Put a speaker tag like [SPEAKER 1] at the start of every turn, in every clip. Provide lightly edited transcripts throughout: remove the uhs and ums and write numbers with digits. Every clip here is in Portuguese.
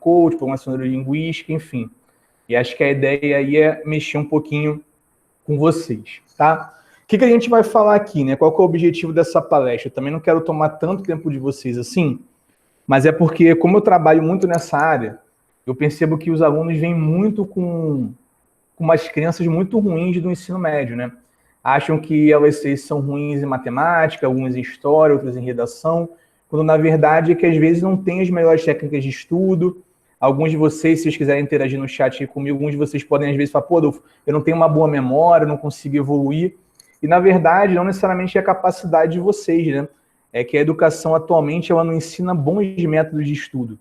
[SPEAKER 1] coach, programação neurolinguística, enfim. E acho que a ideia aí é mexer um pouquinho com vocês, tá? O que a gente vai falar aqui, né? Qual que é o objetivo dessa palestra? Eu também não quero tomar tanto tempo de vocês assim, mas é porque, como eu trabalho muito nessa área, eu percebo que os alunos vêm muito com umas crenças muito ruins do ensino médio, né? Acham que elas são ruins em matemática, algumas em história, outras em redação, quando na verdade é que às vezes não tem as melhores técnicas de estudo. Alguns de vocês, se vocês quiserem interagir no chat comigo, alguns de vocês podem às vezes falar, pô, Adolfo, eu não tenho uma boa memória, não consigo evoluir. E na verdade, não necessariamente é a capacidade de vocês, né? É que a educação atualmente ela não ensina bons métodos de estudo.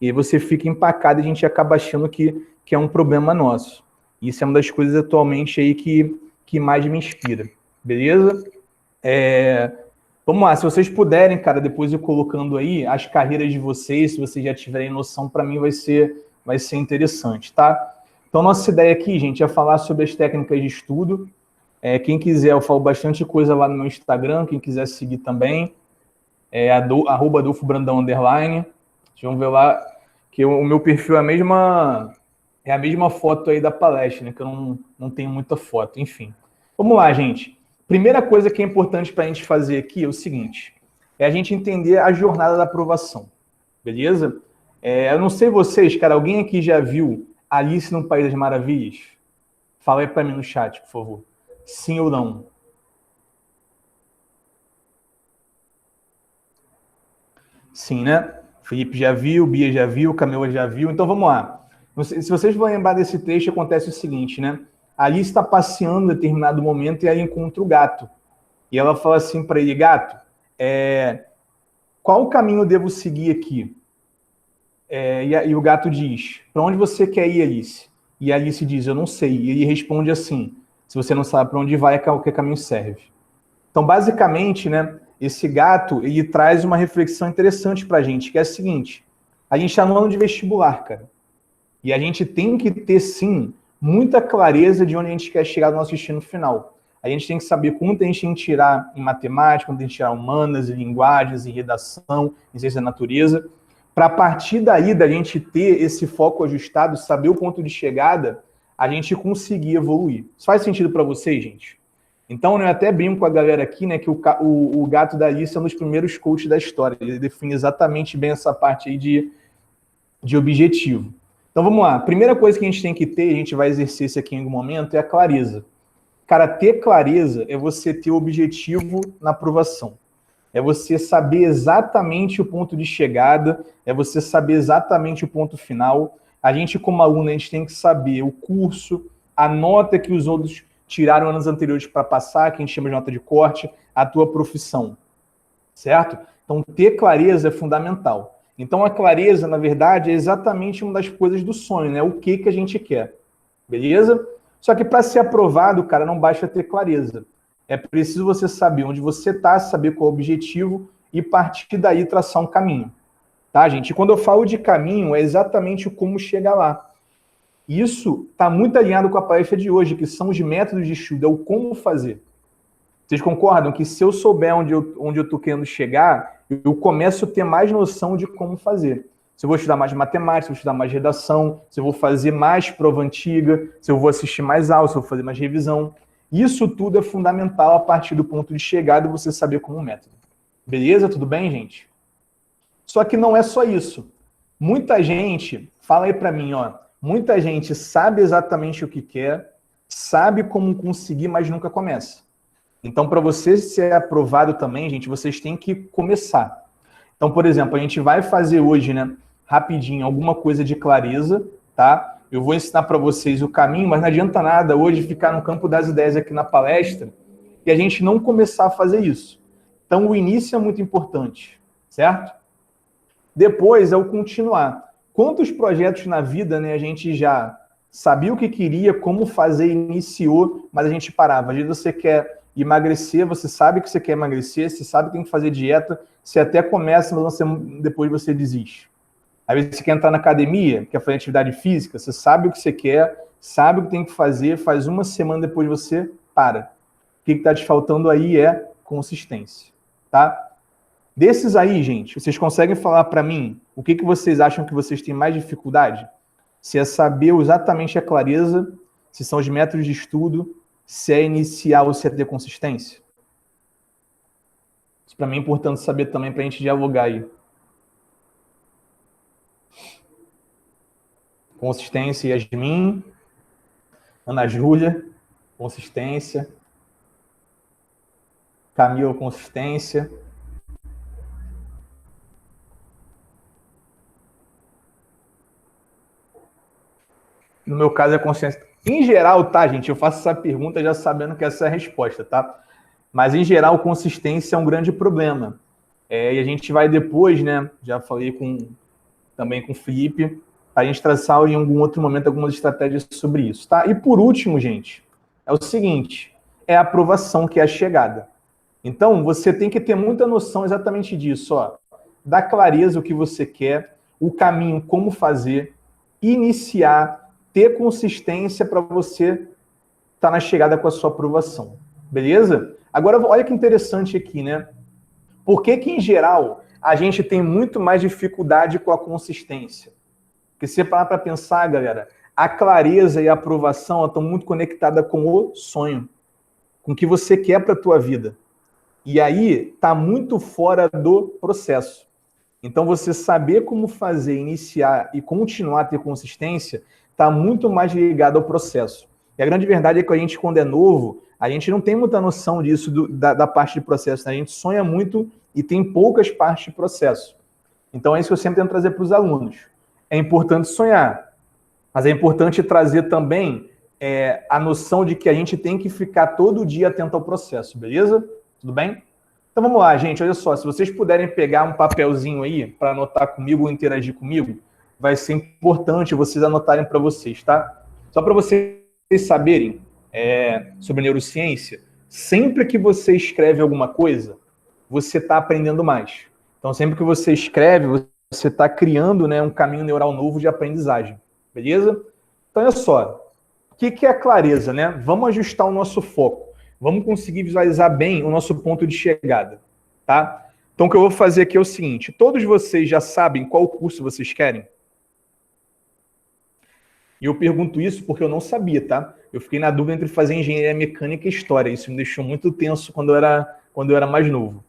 [SPEAKER 1] E aí você fica empacado e a gente acaba achando que é um problema nosso. Isso é uma das coisas atualmente aí que mais me inspira. Beleza? Vamos lá, se vocês puderem, cara, depois eu colocando aí as carreiras de vocês, se vocês já tiverem noção, para mim vai ser interessante, tá? Então, nossa ideia aqui, gente, é falar sobre as técnicas de estudo. Quem quiser, eu falo bastante coisa lá no meu Instagram, quem quiser seguir também, @AdolfoBrandão_. Vocês vão ver lá que o meu perfil é a mesma foto aí da palestra, né? Que eu não tenho muita foto, enfim. Vamos lá, gente. Primeira coisa que é importante para a gente fazer aqui é o seguinte, é a gente entender a jornada da aprovação, beleza? Eu não sei vocês, cara, alguém aqui já viu Alice no País das Maravilhas? Fala aí para mim no chat, por favor. Sim ou não? Sim, né? Felipe já viu, Bia já viu, Camila já viu. Então vamos lá. Se vocês vão lembrar desse trecho, acontece o seguinte, né? A Alice está passeando em determinado momento e aí encontra o gato. E ela fala assim para ele, gato, qual o caminho eu devo seguir aqui? E o gato diz, para onde você quer ir, Alice? E a Alice diz, eu não sei. E ele responde assim, se você não sabe para onde vai, qualquer caminho serve. Então, basicamente, né, esse gato, ele traz uma reflexão interessante para a gente, que é a seguinte, a gente está no ano de vestibular, cara. E a gente tem que ter, sim, muita clareza de onde a gente quer chegar no nosso destino final. A gente tem que saber quanto a gente tem que tirar em matemática, quanto a gente tirar em humanas, em linguagens, em redação, em ciência da natureza, para a partir daí, da gente ter esse foco ajustado, saber o ponto de chegada, a gente conseguir evoluir. Isso faz sentido para vocês, gente? Então, eu até brinco com a galera aqui, né, que o gato da Alice é um dos primeiros coaches da história. Ele define exatamente bem essa parte aí de objetivo. Então, vamos lá. Primeira coisa que a gente tem que ter, a gente vai exercer isso aqui em algum momento, é a clareza. Cara, ter clareza é você ter o objetivo na aprovação. É você saber exatamente o ponto de chegada, é você saber exatamente o ponto final. A gente, como aluno, a gente tem que saber o curso, a nota que os outros tiraram anos anteriores para passar, que a gente chama de nota de corte, a tua profissão, certo? Então, ter clareza é fundamental. Então, a clareza, na verdade, é exatamente uma das coisas do sonho, né? O que a gente quer, beleza? Só que para ser aprovado, cara, não basta ter clareza. É preciso você saber onde você está, saber qual é o objetivo e partir daí traçar um caminho, tá, gente? E quando eu falo de caminho, é exatamente o como chegar lá. Isso está muito alinhado com a palestra de hoje, que são os métodos de estudo, é o como fazer. Vocês concordam que se eu souber onde eu estou querendo chegar, eu começo a ter mais noção de como fazer. Se eu vou estudar mais matemática, se eu vou estudar mais redação, se eu vou fazer mais prova antiga, se eu vou assistir mais aula, se eu vou fazer mais revisão. Isso tudo é fundamental a partir do ponto de chegada e você saber como método. Beleza? Tudo bem, gente? Só que não é só isso. Muita gente, fala aí para mim, ó, muita gente sabe exatamente o que quer, sabe como conseguir, mas nunca começa. Então, para você ser aprovado também, gente, vocês têm que começar. Então, por exemplo, a gente vai fazer hoje, né, rapidinho, alguma coisa de clareza, tá? Eu vou ensinar para vocês o caminho, mas não adianta nada hoje ficar no campo das ideias aqui na palestra e a gente não começar a fazer isso. Então, o início é muito importante, certo? Depois é o continuar. Quantos projetos na vida, né, a gente já sabia o que queria, como fazer, iniciou, mas a gente parava. Às vezes você quer emagrecer, você sabe que você quer emagrecer, você sabe que tem que fazer dieta, você até começa, mas depois você desiste. Às vezes você quer entrar na academia, quer fazer atividade física, você sabe o que você quer, sabe o que tem que fazer, faz uma semana depois você para. O que está te faltando aí é consistência, tá? Desses aí, gente, vocês conseguem falar para mim o que vocês acham que vocês têm mais dificuldade? Se é saber exatamente a clareza, se são os métodos de estudo, se é iniciar ou se é ter consistência? Isso para mim é importante saber também para a gente dialogar aí. Consistência, Yasmin. Ana Júlia, consistência. Camila, consistência. No meu caso é consciência. Em geral, tá, gente? Eu faço essa pergunta já sabendo que essa é a resposta, tá? Mas, em geral, consistência é um grande problema. E a gente vai depois, né? Já falei também com o Felipe, a gente traçar em algum outro momento algumas estratégias sobre isso, tá? E por último, gente, é o seguinte, é a aprovação, que é a chegada. Então, você tem que ter muita noção exatamente disso, ó. Da clareza o que você quer, o caminho, como fazer, iniciar, ter consistência para você estar na chegada com a sua aprovação. Beleza? Agora, olha que interessante aqui, né? Por que em geral, a gente tem muito mais dificuldade com a consistência? Porque se você parar para pensar, galera, a clareza e a aprovação estão muito conectadas com o sonho, com o que você quer para a tua vida. E aí, está muito fora do processo. Então, você saber como fazer, iniciar e continuar a ter consistência, está muito mais ligado ao processo. E a grande verdade é que a gente, quando é novo, a gente não tem muita noção disso, da parte de processo, né? A gente sonha muito e tem poucas partes de processo. Então, é isso que eu sempre tento trazer para os alunos. É importante sonhar, mas é importante trazer também a noção de que a gente tem que ficar todo dia atento ao processo, beleza? Tudo bem? Então vamos lá, gente, olha só, se vocês puderem pegar um papelzinho aí para anotar comigo ou interagir comigo, vai ser importante vocês anotarem para vocês, tá? Só para vocês saberem sobre neurociência, sempre que você escreve alguma coisa, você está aprendendo mais. Então, sempre que você escreve, você está criando, né, um caminho neural novo de aprendizagem, beleza? Então, olha só, o que é a clareza, né? Vamos ajustar o nosso foco. Vamos conseguir visualizar bem o nosso ponto de chegada, tá? Então, o que eu vou fazer aqui é o seguinte, todos vocês já sabem qual curso vocês querem? E eu pergunto isso porque eu não sabia, tá? Eu fiquei na dúvida entre fazer engenharia mecânica e história. Isso me deixou muito tenso quando eu era mais novo.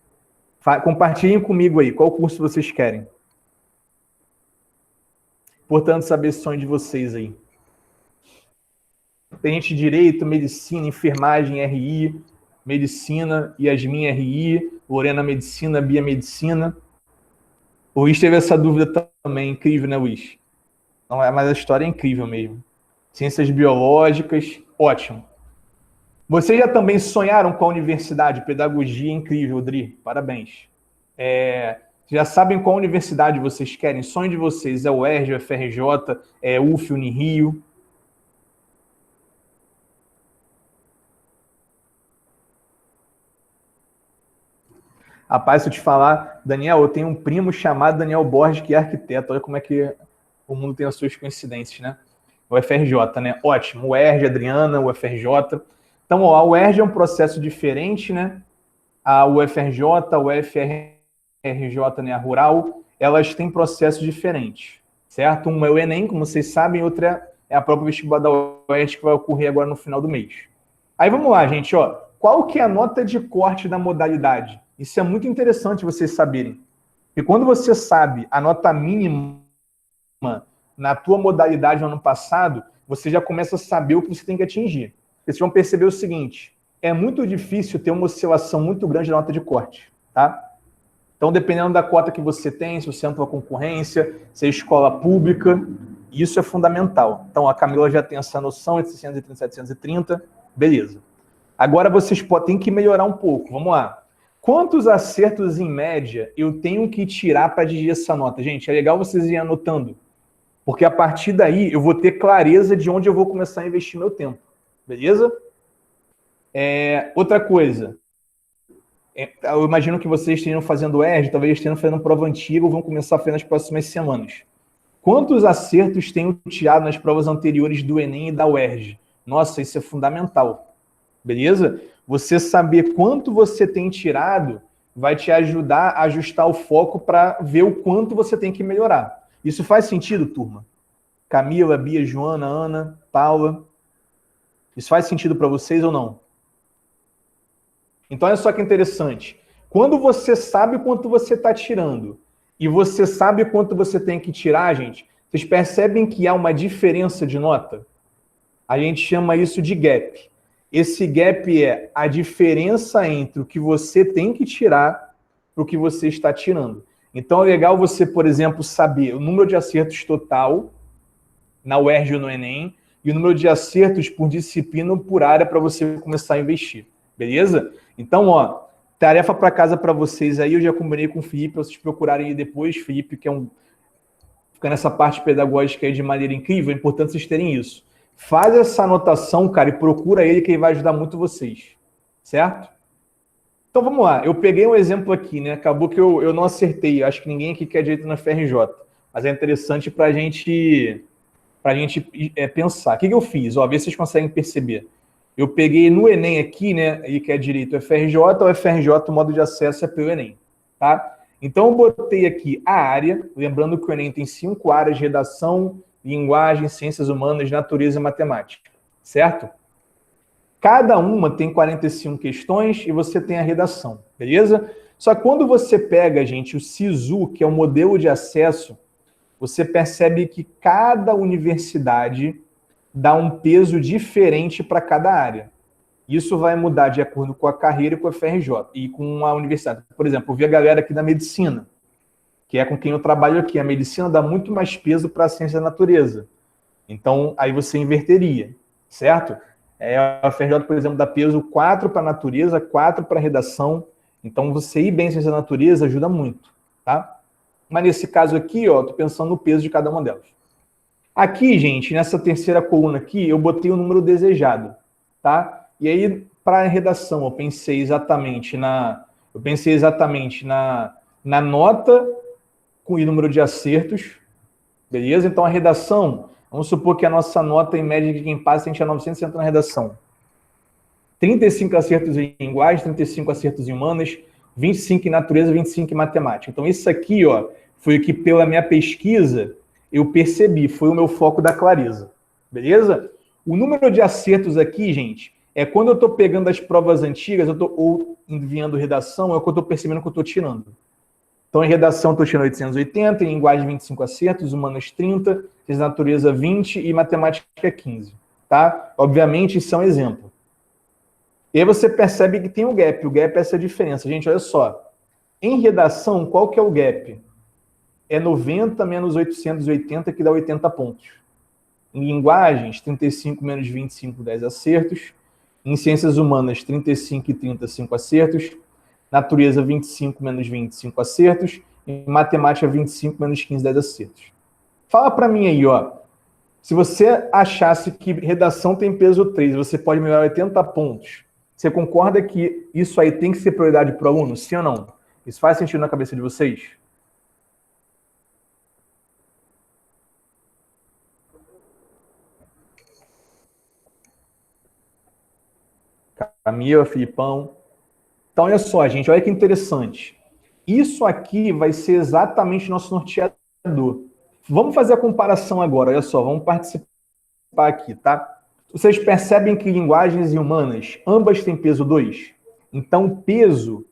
[SPEAKER 1] Compartilhem comigo aí, qual curso vocês querem? Importante saber o sonho de vocês aí. Tem gente de direito, medicina, enfermagem, RI, medicina, Yasmin, RI, Lorena, medicina, Bia, medicina. O Luiz teve essa dúvida também, incrível, né, Luiz? Não, mas a história é incrível mesmo. Ciências biológicas, ótimo. Vocês já também sonharam com a universidade? Pedagogia incrível, Dri, parabéns. Já sabem qual universidade vocês querem? Sonho de vocês é o UERJ, o FRJ, é UF, Unirio? Rapaz, se eu te falar, Daniel, eu tenho um primo chamado Daniel Borges, que é arquiteto. Olha como é que o mundo tem as suas coincidências, né? O FRJ, né? Ótimo. O UERJ, Adriana, o FRJ. Então, ó, a UERJ é um processo diferente, né? A UFRJ, a UFRJ, né, a Rural, elas têm processos diferentes, certo? Um é o Enem, como vocês sabem, outra é a própria vestibular da UERJ, que vai ocorrer agora no final do mês. Aí vamos lá, gente, ó. Qual que é a nota de corte da modalidade? Isso é muito interessante vocês saberem. E quando você sabe a nota mínima na tua modalidade no ano passado, você já começa a saber o que você tem que atingir. Vocês vão perceber o seguinte, é muito difícil ter uma oscilação muito grande na nota de corte, tá? Então, dependendo da cota que você tem, se você entra na concorrência, se é escola pública, isso é fundamental. Então, a Camila já tem essa noção, entre 630 e 730, beleza. Agora, vocês têm que melhorar um pouco, vamos lá. Quantos acertos, em média, eu tenho que tirar para atingir essa nota? Gente, é legal vocês irem anotando, porque a partir daí eu vou ter clareza de onde eu vou começar a investir meu tempo, beleza? Outra coisa, eu imagino que vocês estejam fazendo ERG, talvez estejam fazendo prova antiga ou vão começar a fazer nas próximas semanas. Quantos acertos tenho tirado nas provas anteriores do Enem e da UERJ? Nossa, isso é fundamental, beleza? Você saber quanto você tem tirado vai te ajudar a ajustar o foco para ver o quanto você tem que melhorar. Isso faz sentido, turma? Camila, Bia, Joana, Ana, Paula. Isso faz sentido para vocês ou não? Então, olha só que interessante. Quando você sabe quanto você está tirando e você sabe quanto você tem que tirar, gente, vocês percebem que há uma diferença de nota? A gente chama isso de gap. Esse gap é a diferença entre o que você tem que tirar para o que você está tirando. Então, é legal você, por exemplo, saber o número de acertos total na UERJ ou no Enem e o número de acertos por disciplina ou por área para você começar a investir. Beleza? Então, ó, tarefa para casa para vocês aí. Eu já combinei com o Felipe para vocês procurarem aí depois. Felipe, que fica nessa parte pedagógica aí de maneira incrível. É importante vocês terem isso. Faz essa anotação, cara, e procura ele que ele vai ajudar muito vocês. Certo? Então, vamos lá. Eu peguei um exemplo aqui, né? Acabou que eu não acertei. Acho que ninguém aqui quer direito na FRJ. Mas é interessante para a gente pensar. O que eu fiz? Ó, vê se vocês conseguem perceber. Eu peguei no Enem aqui, né? Ele quer direito FRJ, o FRJ, o modo de acesso é pelo Enem. Tá? Então, eu botei aqui a área. Lembrando que o Enem tem 5 áreas: redação, linguagem, ciências humanas, natureza e matemática. Certo? Cada uma tem 45 questões e você tem a redação, beleza? Só que quando você pega, gente, o SISU, que é o modelo de acesso, você percebe que cada universidade dá um peso diferente para cada área. Isso vai mudar de acordo com a carreira e com a FRJ e com a universidade. Por exemplo, eu vi a galera aqui da medicina, que é com quem eu trabalho aqui. A medicina dá muito mais peso para a ciência da natureza. Então, aí você inverteria, certo? A FRJ, por exemplo, dá peso 4 para a natureza, 4 para a redação. Então, você ir bem em ciência da natureza ajuda muito, tá? Mas nesse caso aqui, ó, tô pensando no peso de cada uma delas. Aqui, gente, nessa terceira coluna aqui, eu botei o número desejado, tá? E aí, para a redação, eu pensei exatamente na nota com o número de acertos, beleza? Então, a redação, vamos supor que a nossa nota, em média, de quem passa, a gente é 960 na redação. 35 acertos em linguagem, 35 acertos em humanas, 25 em natureza, 25 em matemática. Então, isso aqui, ó, foi o que, pela minha pesquisa, eu percebi, foi o meu foco da clareza. Beleza? O número de acertos aqui, gente, é quando eu estou pegando as provas antigas, ou enviando redação, é o que eu estou percebendo que eu estou tirando. Então, em redação, eu estou tirando 880, em linguagem, 25 acertos, humanas, 30, ciência da natureza, 20 e matemática, 15. Tá? Obviamente, isso é um exemplo. E aí você percebe que tem um gap. O gap é essa diferença. Gente, olha só. Em redação, qual que é o gap? É 90 menos 880, que dá 80 pontos. Em linguagens, 35 menos 25, 10 acertos. Em ciências humanas, 35 e 30, 5 acertos. Natureza, 25 menos 25 acertos. Em matemática, 25 menos 15, 10 acertos. Fala para mim aí, ó. Se você achasse que redação tem peso 3, você pode melhorar 80 pontos. Você concorda que isso aí tem que ser prioridade para o aluno? Sim ou não? Isso faz sentido na cabeça de vocês? Camila, Filipão. Então, olha só, gente, olha que interessante. Isso aqui vai ser exatamente nosso norteador. Vamos fazer a comparação agora, olha só, vamos participar aqui, tá? Vocês percebem que linguagens e humanas, ambas têm peso 2? Então, o peso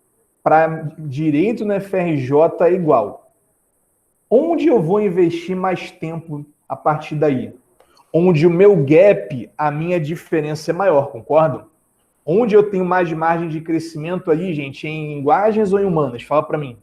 [SPEAKER 1] para direito na FRJ é igual. Onde eu vou investir mais tempo a partir daí? Onde o meu gap, a minha diferença é maior, concordam? Onde eu tenho mais margem de crescimento ali, gente, em linguagens ou em humanas? Fala para mim.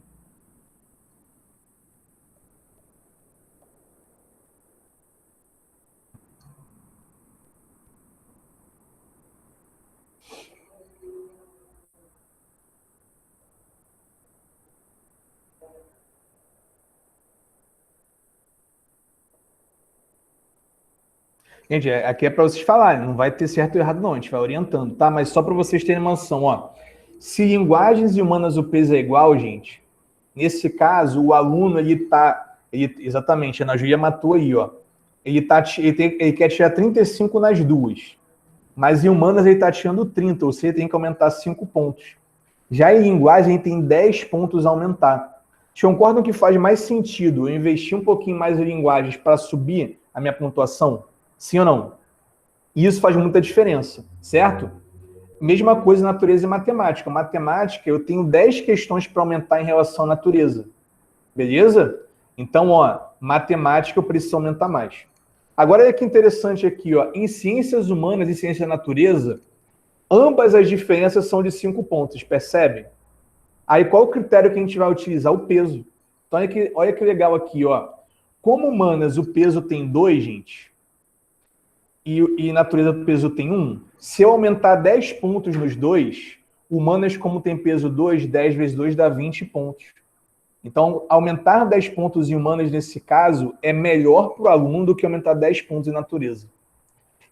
[SPEAKER 1] Gente, aqui é para vocês falarem, não vai ter certo ou errado não, a gente vai orientando, tá? Mas só para vocês terem uma noção, ó. Se linguagens e humanas o peso é igual, gente, nesse caso, o aluno, exatamente, a Ana Júlia matou aí, ó. Ele quer tirar 35 nas duas, mas em humanas ele está tirando 30, ou seja, tem que aumentar 5 pontos. Já em linguagem, tem 10 pontos a aumentar. Vocês concordam que faz mais sentido eu investir um pouquinho mais em linguagens para subir a minha pontuação? Sim ou não? E isso faz muita diferença, certo? Mesma coisa em natureza e matemática. Matemática, eu tenho 10 questões para aumentar em relação à natureza. Beleza? Então, ó, matemática eu preciso aumentar mais. Agora, olha que interessante aqui, ó. Em ciências humanas e ciência da natureza, ambas as diferenças são de 5 pontos, percebe? Aí, qual o critério que a gente vai utilizar? O peso. Então, olha que legal aqui, ó. Como humanas o peso tem 2, gente, e natureza o peso tem 1, se eu aumentar 10 pontos nos dois, humanas, como tem peso 2, 10 vezes 2 dá 20 pontos. Então, aumentar 10 pontos em humanas, nesse caso, é melhor para o aluno do que aumentar 10 pontos em natureza.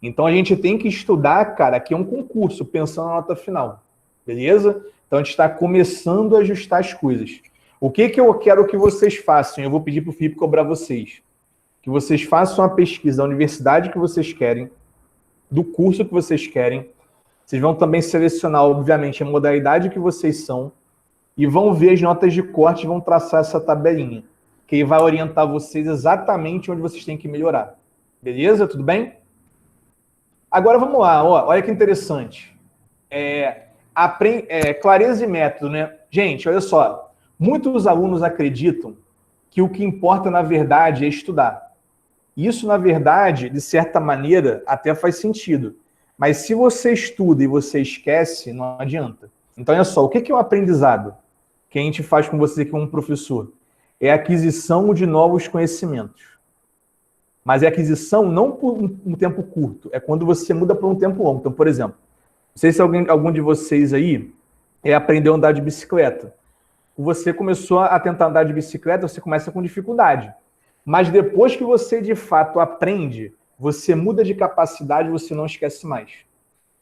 [SPEAKER 1] Então, a gente tem que estudar, cara, aqui é um concurso, pensando na nota final. Beleza? Então, a gente está começando a ajustar as coisas. O que eu quero que vocês façam? Eu vou pedir para o Felipe cobrar vocês. Que vocês façam a pesquisa da universidade que vocês querem, do curso que vocês querem. Vocês vão também selecionar, obviamente, a modalidade que vocês são e vão ver as notas de corte e vão traçar essa tabelinha, que vai orientar vocês exatamente onde vocês têm que melhorar. Beleza? Tudo bem? Agora vamos lá. Ó, olha que interessante. Clareza e método, né? Gente, olha só. Muitos alunos acreditam que o que importa, na verdade, é estudar. Isso, na verdade, de certa maneira, até faz sentido. Mas se você estuda e você esquece, não adianta. Então, olha só, o que é o aprendizado que a gente faz com você como professor? É a aquisição de novos conhecimentos. Mas é aquisição não por um tempo curto, é quando você muda por um tempo longo. Então, por exemplo, não sei se algum de vocês aí aprendeu a andar de bicicleta. Você começou a tentar andar de bicicleta, você começa com dificuldade. Mas depois que você, de fato, aprende, você muda de capacidade, você não esquece mais.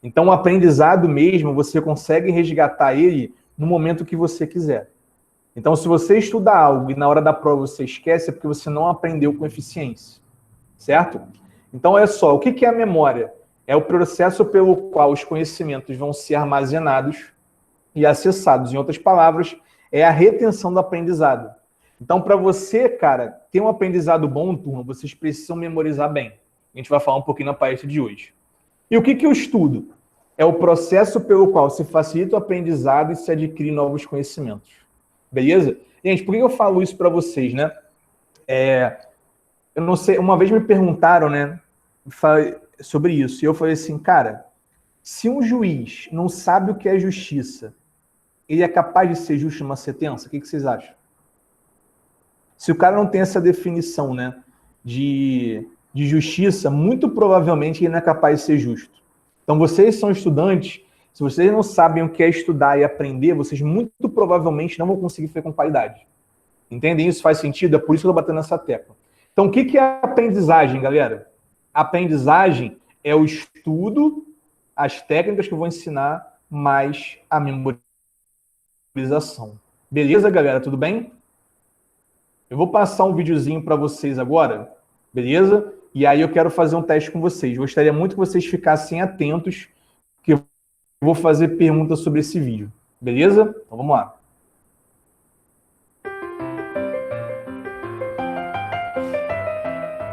[SPEAKER 1] Então, o aprendizado mesmo, você consegue resgatar ele no momento que você quiser. Então, se você estuda algo e na hora da prova você esquece, é porque você não aprendeu com eficiência. Certo? Então, olha só, o que é a memória? É o processo pelo qual os conhecimentos vão ser armazenados e acessados. Em outras palavras, é a retenção do aprendizado. Então, para você, cara, ter um aprendizado bom, turma, vocês precisam memorizar bem. A gente vai falar um pouquinho na palestra de hoje. E o que eu estudo? É o processo pelo qual se facilita o aprendizado e se adquire novos conhecimentos. Beleza? Gente, por que eu falo isso para vocês, né? Eu não sei, uma vez me perguntaram, né, sobre isso, e eu falei assim, cara, se um juiz não sabe o que é justiça, ele é capaz de ser justo numa sentença? O que vocês acham? Se o cara não tem essa definição, né, de justiça, muito provavelmente ele não é capaz de ser justo. Então, vocês são estudantes, se vocês não sabem o que é estudar e aprender, vocês muito provavelmente não vão conseguir fazer com qualidade. Entendem? Isso faz sentido? É por isso que eu estou batendo nessa tecla. Então, o que é aprendizagem, galera? Aprendizagem é o estudo, as técnicas que eu vou ensinar, mais a memorização. Beleza, galera? Tudo bem? Eu vou passar um videozinho para vocês agora, beleza? E aí eu quero fazer um teste com vocês. Gostaria muito que vocês ficassem atentos, que eu vou fazer perguntas sobre esse vídeo. Beleza? Então vamos lá.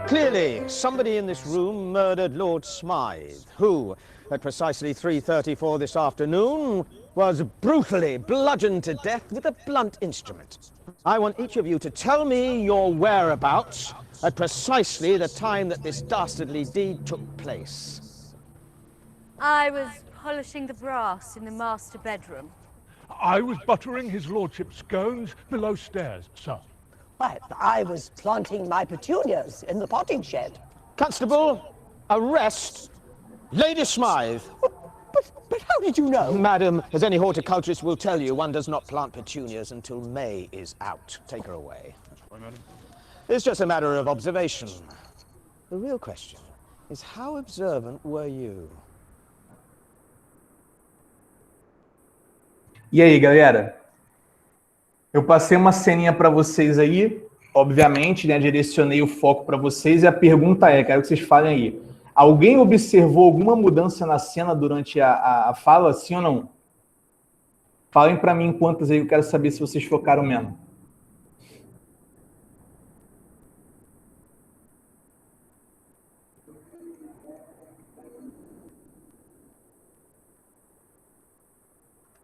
[SPEAKER 2] Clearly, somebody in this room murdered Lord Smythe, who, at precisely 3:34 this afternoon, was brutally bludgeoned to death with a blunt instrument. I want each of you to tell me your whereabouts at precisely the time that this dastardly deed took place.
[SPEAKER 3] I was polishing the brass in the master bedroom.
[SPEAKER 4] I was buttering his lordship's scones below stairs, sir.
[SPEAKER 5] Why, I was planting my petunias in the potting shed.
[SPEAKER 2] Constable, arrest Lady Smythe.
[SPEAKER 5] But how did you know?
[SPEAKER 2] Madam, as any horticulturist will tell you, one does not plant petunias until May is out. Take her away.
[SPEAKER 4] Why, madam?
[SPEAKER 2] It's just a matter of observation. The real question is, how observant were you?
[SPEAKER 1] E aí, galera? Eu passei uma ceninha para vocês aí, obviamente, né? Direcionei o foco para vocês e a pergunta é, quero que vocês falem aí. Alguém observou alguma mudança na cena durante a fala, sim ou não? Falem para mim quantas aí, eu quero saber se vocês focaram mesmo.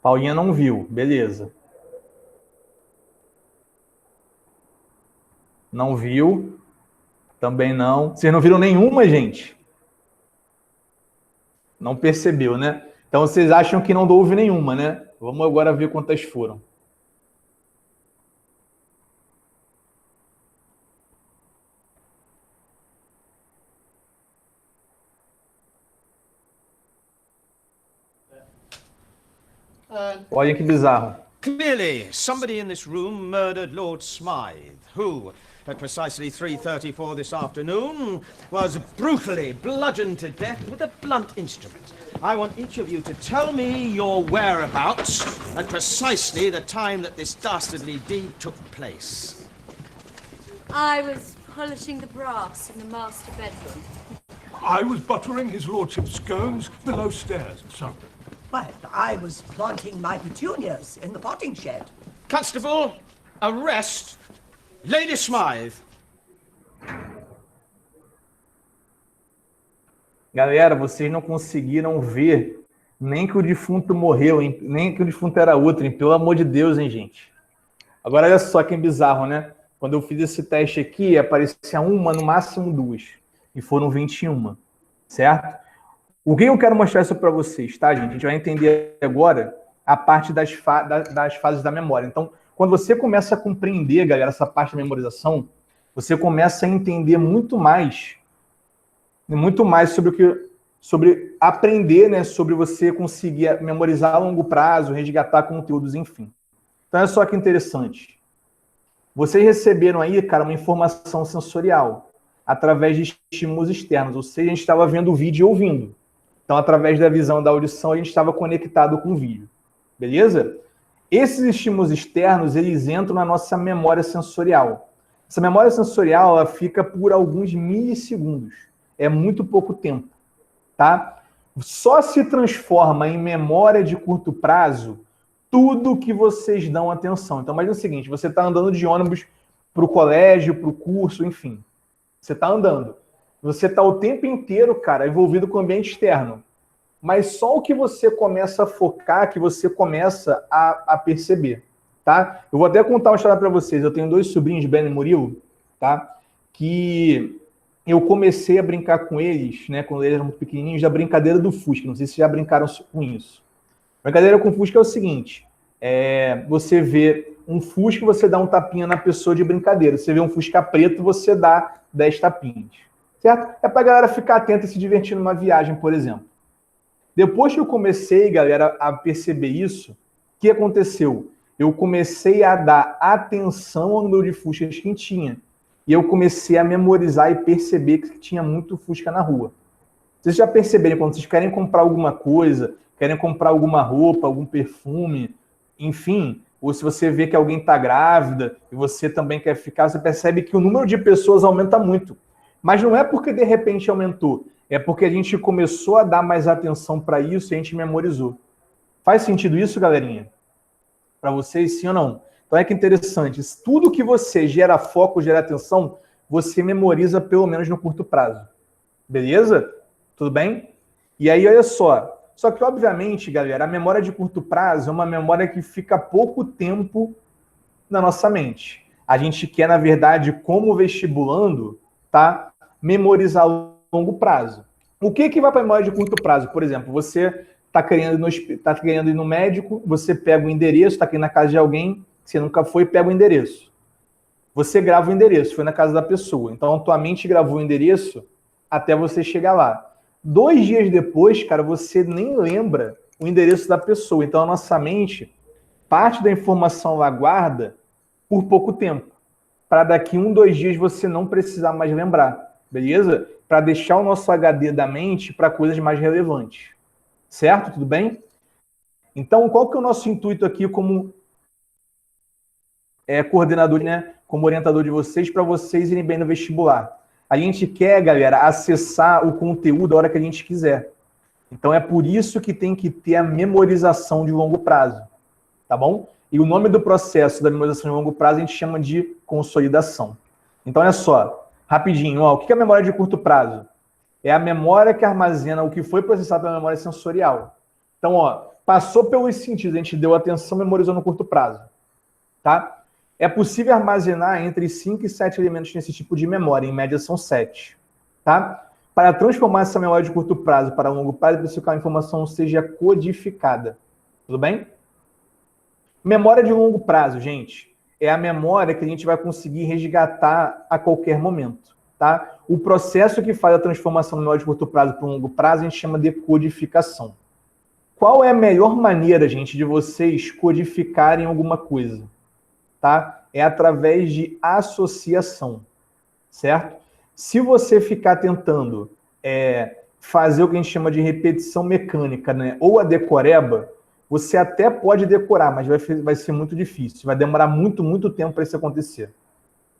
[SPEAKER 1] Paulinha não viu, beleza. Não viu, também não. Vocês não viram nenhuma, gente? Não percebeu, né? Então vocês acham que não houve nenhuma, né? Vamos agora ver quantas foram. Olha que bizarro.
[SPEAKER 2] Clearly, somebody in this room murdered Lord Smythe, who, at precisely 3:34 this afternoon, was brutally bludgeoned to death with a blunt instrument. I want each of you to tell me your whereabouts at precisely the time that this dastardly deed took place.
[SPEAKER 3] I was polishing the brass in the master bedroom.
[SPEAKER 4] I was buttering his lordship's scones below stairs, sir.
[SPEAKER 5] Well, I was planting my petunias in the potting shed.
[SPEAKER 2] Constable, arrest Lady Smythe.
[SPEAKER 1] Galera, vocês não conseguiram ver nem que o defunto morreu, hein? Nem que o defunto era outro, hein? Pelo amor de Deus, hein, gente? Agora, olha só que bizarro, né? Quando eu fiz esse teste aqui, aparecia uma, no máximo duas. E foram 21, certo? O que eu quero mostrar isso para vocês, tá, gente? A gente vai entender agora a parte das fases da memória. Então, quando você começa a compreender, galera, essa parte da memorização, você começa a entender muito mais sobre aprender, né? Sobre você conseguir memorizar a longo prazo, resgatar conteúdos, enfim. Então, olha só que interessante. Vocês receberam aí, cara, uma informação sensorial através de estímulos externos, ou seja, a gente estava vendo o vídeo e ouvindo. Então, através da visão e da audição, a gente estava conectado com o vídeo. Beleza? Esses estímulos externos, eles entram na nossa memória sensorial. Essa memória sensorial, ela fica por alguns milissegundos. É muito pouco tempo, tá? Só se transforma em memória de curto prazo tudo que vocês dão atenção. Então, imagina o seguinte, você está andando de ônibus para o colégio, para o curso, enfim. Você está andando. Você está o tempo inteiro, cara, envolvido com o ambiente externo. Mas só o que você começa a focar, que você começa a perceber, tá? Eu vou até contar uma história para vocês. Eu tenho 2 sobrinhos, Ben e Murilo, tá? Que eu comecei a brincar com eles, né? Quando eles eram muito pequenininhos, da brincadeira do Fusca. Não sei se já brincaram com isso. A brincadeira com o Fusca é o seguinte. Você vê um Fusca, você dá um tapinha na pessoa de brincadeira. Você vê um Fusca preto, você dá 10 tapinhas. Certo? É pra galera ficar atenta e se divertir numa viagem, por exemplo. Depois que eu comecei, galera, a perceber isso, o que aconteceu? Eu comecei a dar atenção ao número de Fuscas que tinha. E eu comecei a memorizar e perceber que tinha muito Fusca na rua. Vocês já perceberam, quando vocês querem comprar alguma coisa, querem comprar alguma roupa, algum perfume, enfim, ou se você vê que alguém está grávida e você também quer ficar, você percebe que o número de pessoas aumenta muito. Mas não é porque de repente aumentou, é porque a gente começou a dar mais atenção para isso e a gente memorizou. Faz sentido isso, galerinha? Para vocês, sim ou não? Então é que interessante, tudo que você gera foco, gera atenção, você memoriza pelo menos no curto prazo. Beleza? Tudo bem? E aí, olha só. Só que, obviamente, galera, a memória de curto prazo é uma memória que fica pouco tempo na nossa mente. A gente quer, na verdade, como vestibulando, tá? Memorizar a longo prazo. O que vai para a memória de curto prazo? Por exemplo, você está querendo ir no médico, você pega o endereço, está aqui na casa de alguém, você nunca foi, pega o endereço. Você grava o endereço, foi na casa da pessoa. Então, a tua mente gravou o endereço até você chegar lá. 2 dias depois, cara, você nem lembra o endereço da pessoa. Então, a nossa mente, parte da informação lá guarda por pouco tempo. Para daqui 1, 2 dias você não precisar mais lembrar. Beleza? Para deixar o nosso HD da mente para coisas mais relevantes. Certo? Tudo bem? Então, qual que é o nosso intuito aqui como coordenador, né? Como orientador de vocês, para vocês irem bem no vestibular? A gente quer, galera, acessar o conteúdo a hora que a gente quiser. Então, é por isso que tem que ter a memorização de longo prazo. tá bom? E o nome do processo da memorização de longo prazo a gente chama de consolidação. Então, olha só, rapidinho, ó, o que é a memória de curto prazo? É a memória que armazena o que foi processado pela memória sensorial. Então, ó, passou pelos sentidos, a gente deu atenção, memorizou no curto prazo, tá? É possível armazenar entre 5 e 7 elementos nesse tipo de memória, em média são 7, tá? Para transformar essa memória de curto prazo para longo prazo, é preciso que a informação seja codificada. Tudo bem? Memória de longo prazo, gente, é a memória que a gente vai conseguir resgatar a qualquer momento, tá? O processo que faz a transformação da memória de curto prazo para longo prazo a gente chama de codificação. Qual é a melhor maneira, gente, de vocês codificarem alguma coisa? Tá? É através de associação, certo? Se você ficar tentando fazer o que a gente chama de repetição mecânica, né? Ou a decoreba, você até pode decorar, mas vai ser muito difícil. Vai demorar muito, muito tempo para isso acontecer.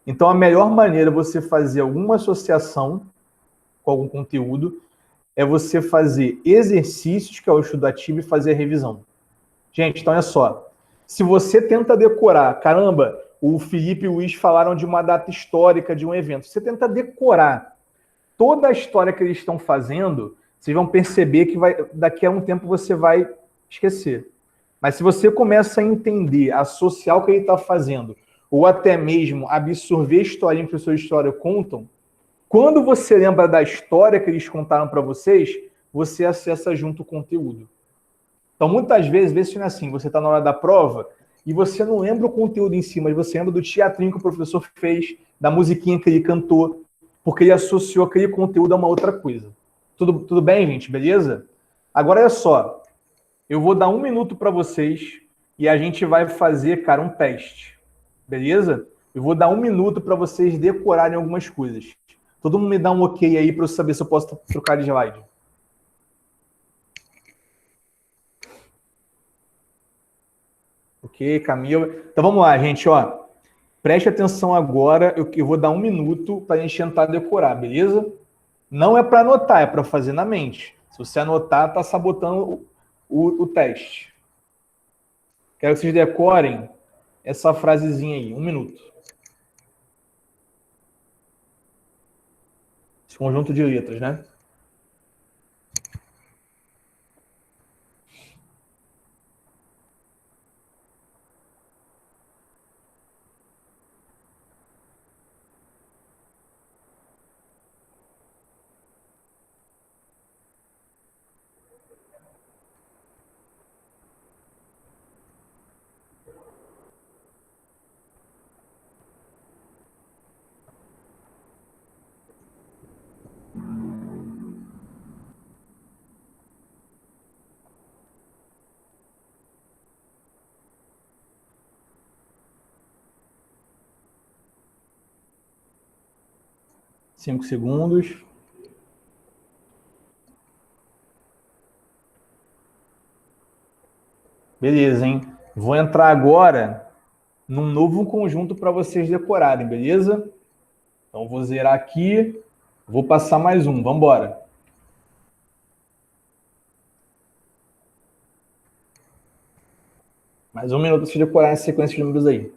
[SPEAKER 1] Então, a melhor maneira de você fazer alguma associação com algum conteúdo é você fazer exercícios, que é o estudo ativo, e fazer a revisão. Gente, então olha só. Se você tenta decorar, caramba, o Felipe e o Luiz falaram de uma data histórica, de um evento. Você tenta decorar toda a história que eles estão fazendo, vocês vão perceber que daqui a um tempo você vai esquecer. Mas se você começa a entender, associar o que ele está fazendo, ou até mesmo absorver a historinha que os professores de história contam, quando você lembra da história que eles contaram para vocês, você acessa junto o conteúdo. Então, muitas vezes, vê se não é assim, você está na hora da prova e você não lembra o conteúdo em si, mas você lembra do teatrinho que o professor fez, da musiquinha que ele cantou, porque ele associou aquele conteúdo a uma outra coisa. Tudo bem, gente? Beleza? Agora, olha só. Eu vou dar 1 minuto para vocês e a gente vai fazer, cara, um teste. Beleza? Eu vou dar 1 minuto para vocês decorarem algumas coisas. Todo mundo me dá um ok aí para eu saber se eu posso trocar de slide. Ok, Camila. Então vamos lá, gente, ó. Preste atenção agora, eu vou dar 1 minuto para a gente tentar decorar, beleza? Não é para anotar, é para fazer na mente. Se você anotar, tá sabotando o teste. Quero que vocês decorem essa frasezinha aí, 1 minuto. Esse conjunto de letras, né? Cinco segundos. Beleza, hein? Vou entrar agora num novo conjunto para vocês decorarem, beleza? Então, vou zerar aqui. Vou passar mais um. Vamos embora. Mais 1 minuto para vocês decorarem essa sequência de números aí.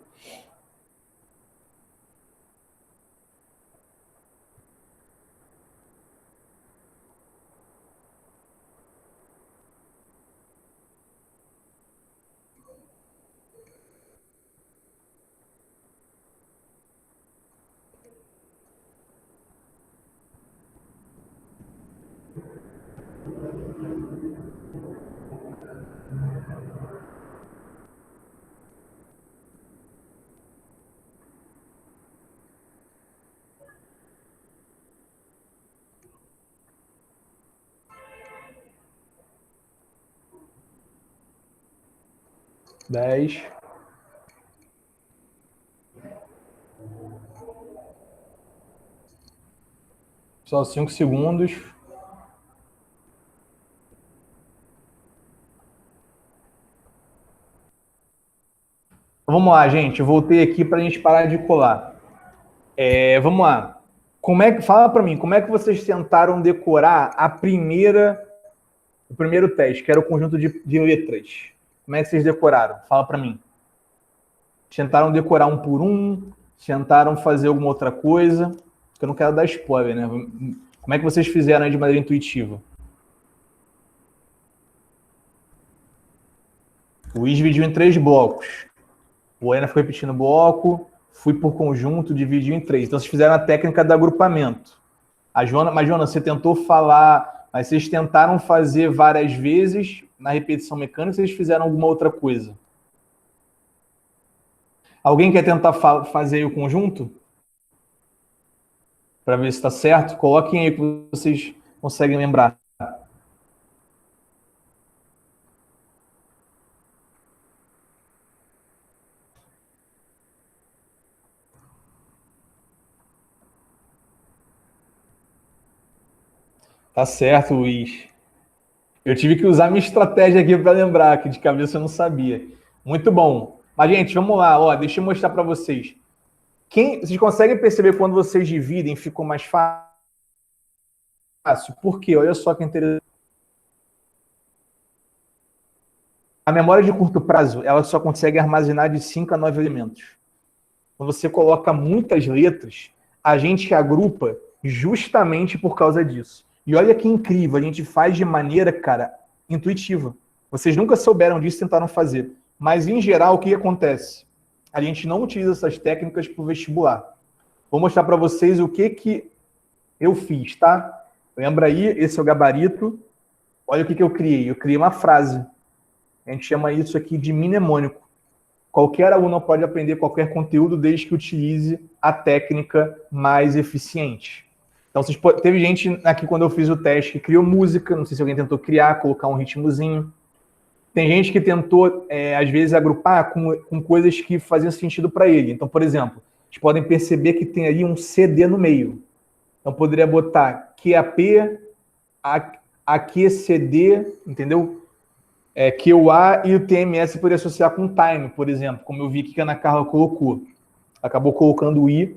[SPEAKER 1] Dez. Só 5 segundos. Vamos lá, gente. Eu voltei aqui para a gente parar de colar. Vamos lá. Fala para mim, como é que vocês tentaram decorar o primeiro teste, que era o conjunto de letras? Como é que vocês decoraram? Fala para mim. Tentaram decorar um por um? Tentaram fazer alguma outra coisa? Porque eu não quero dar spoiler, né? Como é que vocês fizeram aí de maneira intuitiva? O Luiz dividiu em 3 blocos. O Ana foi repetindo bloco, fui por conjunto, dividiu em 3. Então, vocês fizeram a técnica do agrupamento. Mas, Joana, você tentou falar, mas vocês tentaram fazer várias vezes na repetição mecânica, vocês fizeram alguma outra coisa? Alguém quer tentar fazer aí o conjunto? Para ver se está certo? Coloquem aí que vocês conseguem lembrar. Tá certo, Luiz. Eu tive que usar minha estratégia aqui para lembrar, que de cabeça eu não sabia. Muito bom. Mas, gente, vamos lá. Ó, deixa eu mostrar para vocês. Vocês conseguem perceber quando vocês dividem, ficou mais fácil? Por quê? Olha só que interessante. A memória de curto prazo, ela só consegue armazenar de 5 a 9 elementos. Quando você coloca muitas letras, a gente agrupa justamente por causa disso. E olha que incrível, a gente faz de maneira, cara, intuitiva. Vocês nunca souberam disso e tentaram fazer. Mas, em geral, o que acontece? A gente não utiliza essas técnicas para o vestibular. Vou mostrar para vocês o que eu fiz, tá? Lembra aí, esse é o gabarito. Olha o que eu criei. Eu criei uma frase. A gente chama isso aqui de mnemônico. Qualquer aluno pode aprender qualquer conteúdo desde que utilize a técnica mais eficiente. Então, teve gente aqui, quando eu fiz o teste, que criou música. Não sei se alguém tentou criar, colocar um ritmozinho. Tem gente que tentou, às vezes, agrupar com coisas que faziam sentido para ele. Então, por exemplo, vocês podem perceber que tem ali um CD no meio. Então, poderia botar QAP, AQCD, entendeu? QA e o TMS poderia associar com time, por exemplo, como eu vi que a Ana Carla colocou. Acabou colocando o I,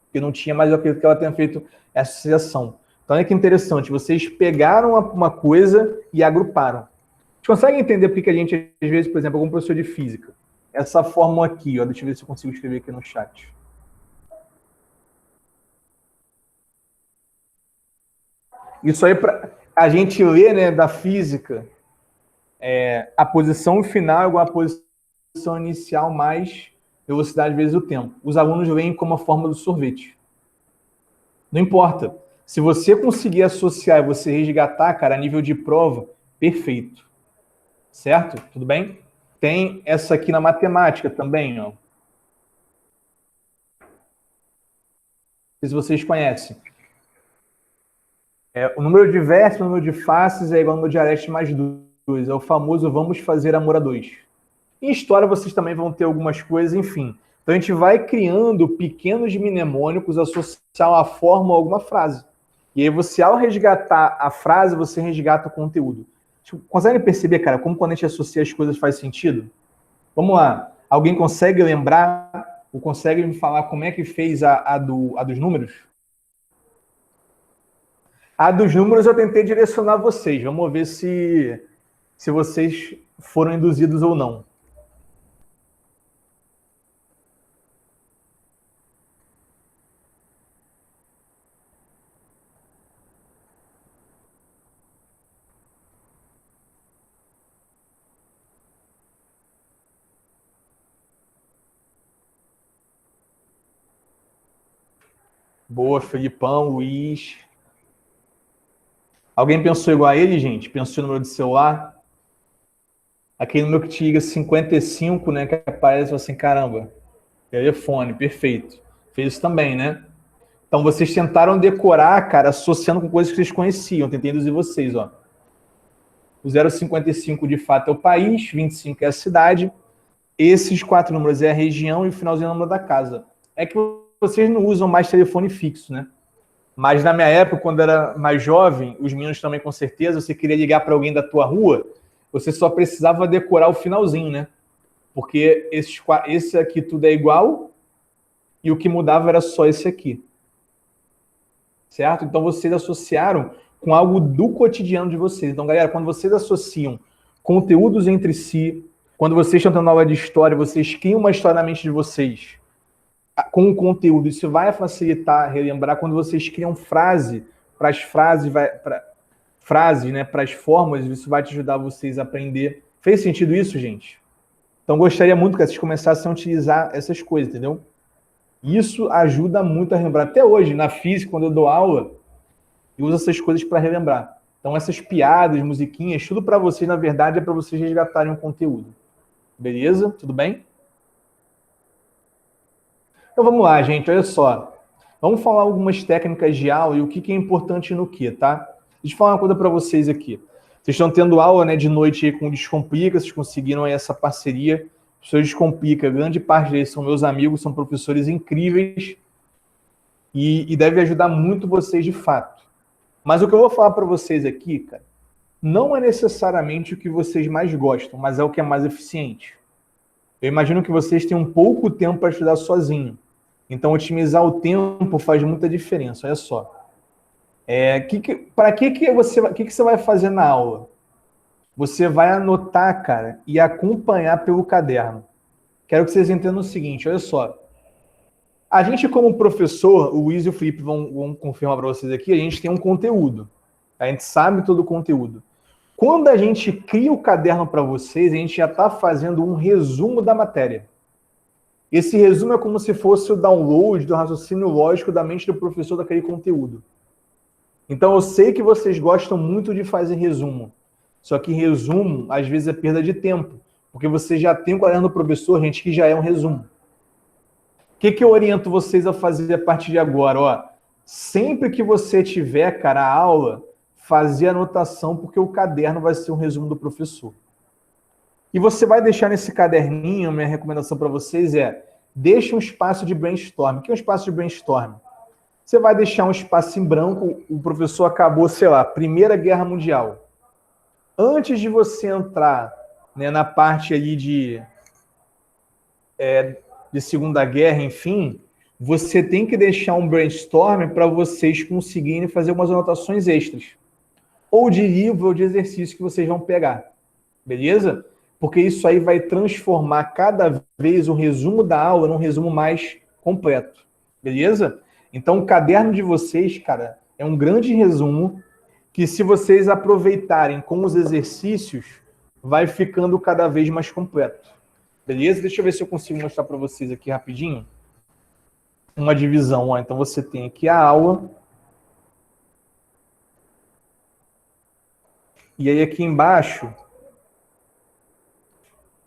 [SPEAKER 1] porque não tinha mais aquilo que ela tenha feito essa associação. Então, olha que interessante. Vocês pegaram uma coisa e agruparam. Vocês conseguem entender por que a gente, às vezes, por exemplo, algum professor de física, essa fórmula aqui, ó, deixa eu ver se eu consigo escrever aqui no chat. Isso aí, para a gente ler, né, da física, a posição final é igual à posição inicial mais velocidade vezes o tempo. Os alunos veem como a fórmula do sorvete. Não importa. Se você conseguir associar e você resgatar, cara, a nível de prova, perfeito. Certo? Tudo bem? Tem essa aqui na matemática também, ó. Não sei se vocês conhecem. O número de vértices, o número de faces é igual ao número de arestas mais 2. É o famoso vamos fazer amor a 2. Em história, vocês também vão ter algumas coisas, enfim. Então, a gente vai criando pequenos mnemônicos associados à forma ou alguma frase. E aí, você, ao resgatar a frase, você resgata o conteúdo. Consegue perceber, cara, como quando a gente associa as coisas faz sentido? Vamos lá. Alguém consegue lembrar ou consegue me falar como é que fez a dos números? A dos números eu tentei direcionar vocês. Vamos ver se vocês foram induzidos ou não. Boa, Felipão, Luiz. Alguém pensou igual a ele, gente? Pensou no número de celular? Aquele número que te liga 55, né? Que aparece assim, caramba. Telefone, perfeito. Fez isso também, né? Então, vocês tentaram decorar, cara, associando com coisas que vocês conheciam. Tentei induzir vocês, ó. O 055, de fato, é o país. 25 é a cidade. Esses 4 números é a região e o finalzinho é o número da casa. É que vocês não usam mais telefone fixo, né? Mas na minha época, quando era mais jovem, os meninos também com certeza, você queria ligar para alguém da tua rua, você só precisava decorar o finalzinho, né? Porque esse aqui tudo é igual e o que mudava era só esse aqui. Certo? Então vocês associaram com algo do cotidiano de vocês. Então, galera, quando vocês associam conteúdos entre si, Quando vocês estão tendo aula de história, vocês criam uma história na mente de vocês com o conteúdo. Isso vai facilitar relembrar quando vocês criam frase para as frases, frases, né, para as fórmulas, isso vai te ajudar vocês a aprender. Fez sentido isso, gente? Então, gostaria muito que vocês começassem a utilizar essas coisas, entendeu? Isso ajuda muito a relembrar. Até hoje, na física, quando eu dou aula, eu uso essas coisas para relembrar. Então, essas piadas, musiquinhas, tudo para vocês, na verdade, é para vocês resgatarem o conteúdo. Beleza? Tudo bem? Então, vamos lá, gente. Olha só. Vamos falar algumas técnicas de aula e o que é importante no quê, tá? Deixa eu falar uma coisa para vocês aqui. Vocês estão tendo aula, né, de noite aí com o Descomplica, vocês conseguiram aí essa parceria. O professor Descomplica, grande parte deles são meus amigos, são professores incríveis e deve ajudar muito vocês de fato. Mas o que eu vou falar para vocês aqui, cara, não é necessariamente o que vocês mais gostam, mas é o que é mais eficiente. Eu imagino que vocês têm um pouco tempo para estudar sozinho. Então, otimizar o tempo faz muita diferença. Olha só. Para que você vai fazer na aula? Você vai anotar, cara, e acompanhar pelo caderno. Quero que vocês entendam o seguinte, olha só. A gente, como professor, o Luiz e o Felipe vão confirmar para vocês aqui, a gente tem um conteúdo. A gente sabe todo o conteúdo. Quando a gente cria o caderno para vocês, a gente já está fazendo um resumo da matéria. Esse resumo é como se fosse o download do raciocínio lógico da mente do professor daquele conteúdo. Então, eu sei que vocês gostam muito de fazer resumo. Só que resumo, às vezes, é perda de tempo. Porque você já tem o caderno do professor, gente, que já é um resumo. O que eu oriento vocês a fazer a partir de agora? Ó, sempre que você tiver, cara, a aula, fazer anotação, porque o caderno vai ser um resumo do professor. E você vai deixar nesse caderninho, minha recomendação para vocês deixe um espaço de brainstorm. O que é um espaço de brainstorm? Você vai deixar um espaço em branco, o professor acabou, sei lá, Primeira Guerra Mundial. Antes de você entrar, né, na parte ali de Segunda Guerra, enfim, você tem que deixar um brainstorm para vocês conseguirem fazer umas anotações extras. Ou de livro ou de exercício que vocês vão pegar. Beleza? Porque isso aí vai transformar cada vez o resumo da aula num resumo mais completo. Beleza? Então, o caderno de vocês, cara, é um grande resumo que, se vocês aproveitarem com os exercícios, vai ficando cada vez mais completo. Beleza? Deixa eu ver se eu consigo mostrar para vocês aqui rapidinho. Uma divisão. Ó. Então, você tem aqui a aula. E aí, aqui embaixo,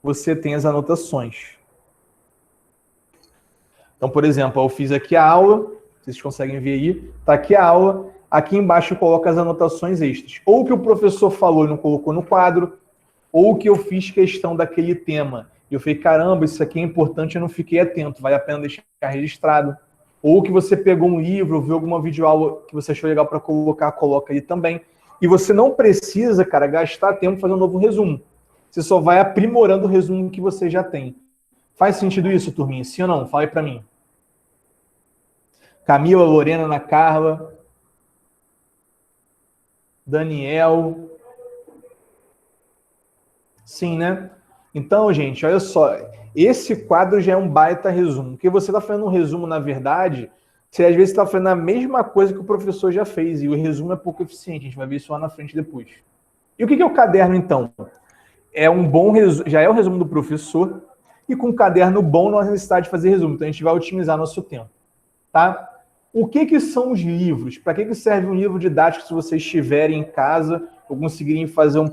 [SPEAKER 1] você tem as anotações. Então, por exemplo, eu fiz aqui a aula, vocês conseguem ver aí, está aqui a aula, aqui embaixo eu coloco as anotações extras. Ou que o professor falou e não colocou no quadro, ou que eu fiz questão daquele tema. E eu falei, caramba, isso aqui é importante, eu não fiquei atento, vale a pena deixar registrado. Ou que você pegou um livro, viu alguma videoaula que você achou legal para colocar, coloca aí também. E você não precisa, cara, gastar tempo fazendo um novo resumo. Você só vai aprimorando o resumo que você já tem. Faz sentido isso, turminha? Sim ou não? Fala aí pra mim. Camila, Lorena, Ana Carla, Daniel. Sim, né? Então, gente, olha só. Esse quadro já é um baita resumo. Porque você está fazendo um resumo, na verdade, você às vezes está fazendo a mesma coisa que o professor já fez. E o resumo é pouco eficiente. A gente vai ver isso lá na frente depois. E o que é o caderno, então? É um bom resumo, já é o resumo do professor, e com um caderno bom não há necessidade de fazer resumo, então a gente vai otimizar nosso tempo, tá? O que são os livros? Para que serve um livro didático se vocês estiverem em casa ou conseguirem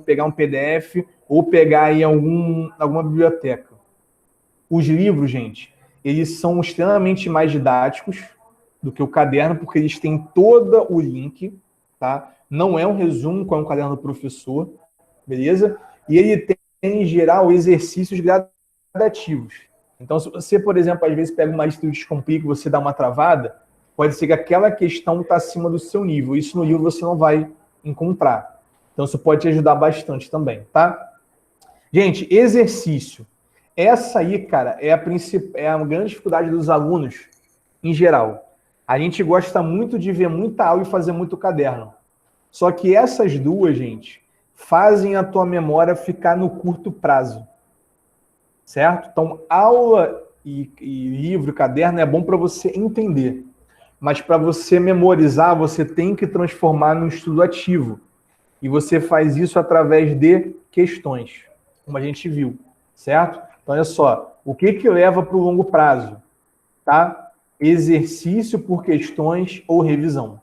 [SPEAKER 1] pegar um PDF ou pegar aí alguma biblioteca? Os livros, gente, eles são extremamente mais didáticos do que o caderno, porque eles têm todo o link, tá? Não é um resumo com o caderno do professor, beleza? E ele tem, em geral, exercícios gradativos. Então, se você, por exemplo, às vezes pega uma lista de Descomplica e você dá uma travada, pode ser que aquela questão está acima do seu nível. Isso no livro você não vai encontrar. Então, isso pode te ajudar bastante também, tá? Gente, exercício. Essa aí, cara, é a grande dificuldade dos alunos em geral. A gente gosta muito de ver muita aula e fazer muito caderno. Só que essas duas, gente, fazem a tua memória ficar no curto prazo. certo? Então, aula e livro, caderno é bom para você entender. Mas para você memorizar, você tem que transformar num estudo ativo. E você faz isso através de questões, como a gente viu, certo? Então, olha só, o que leva para o longo prazo? Tá? Exercício por questões ou revisão.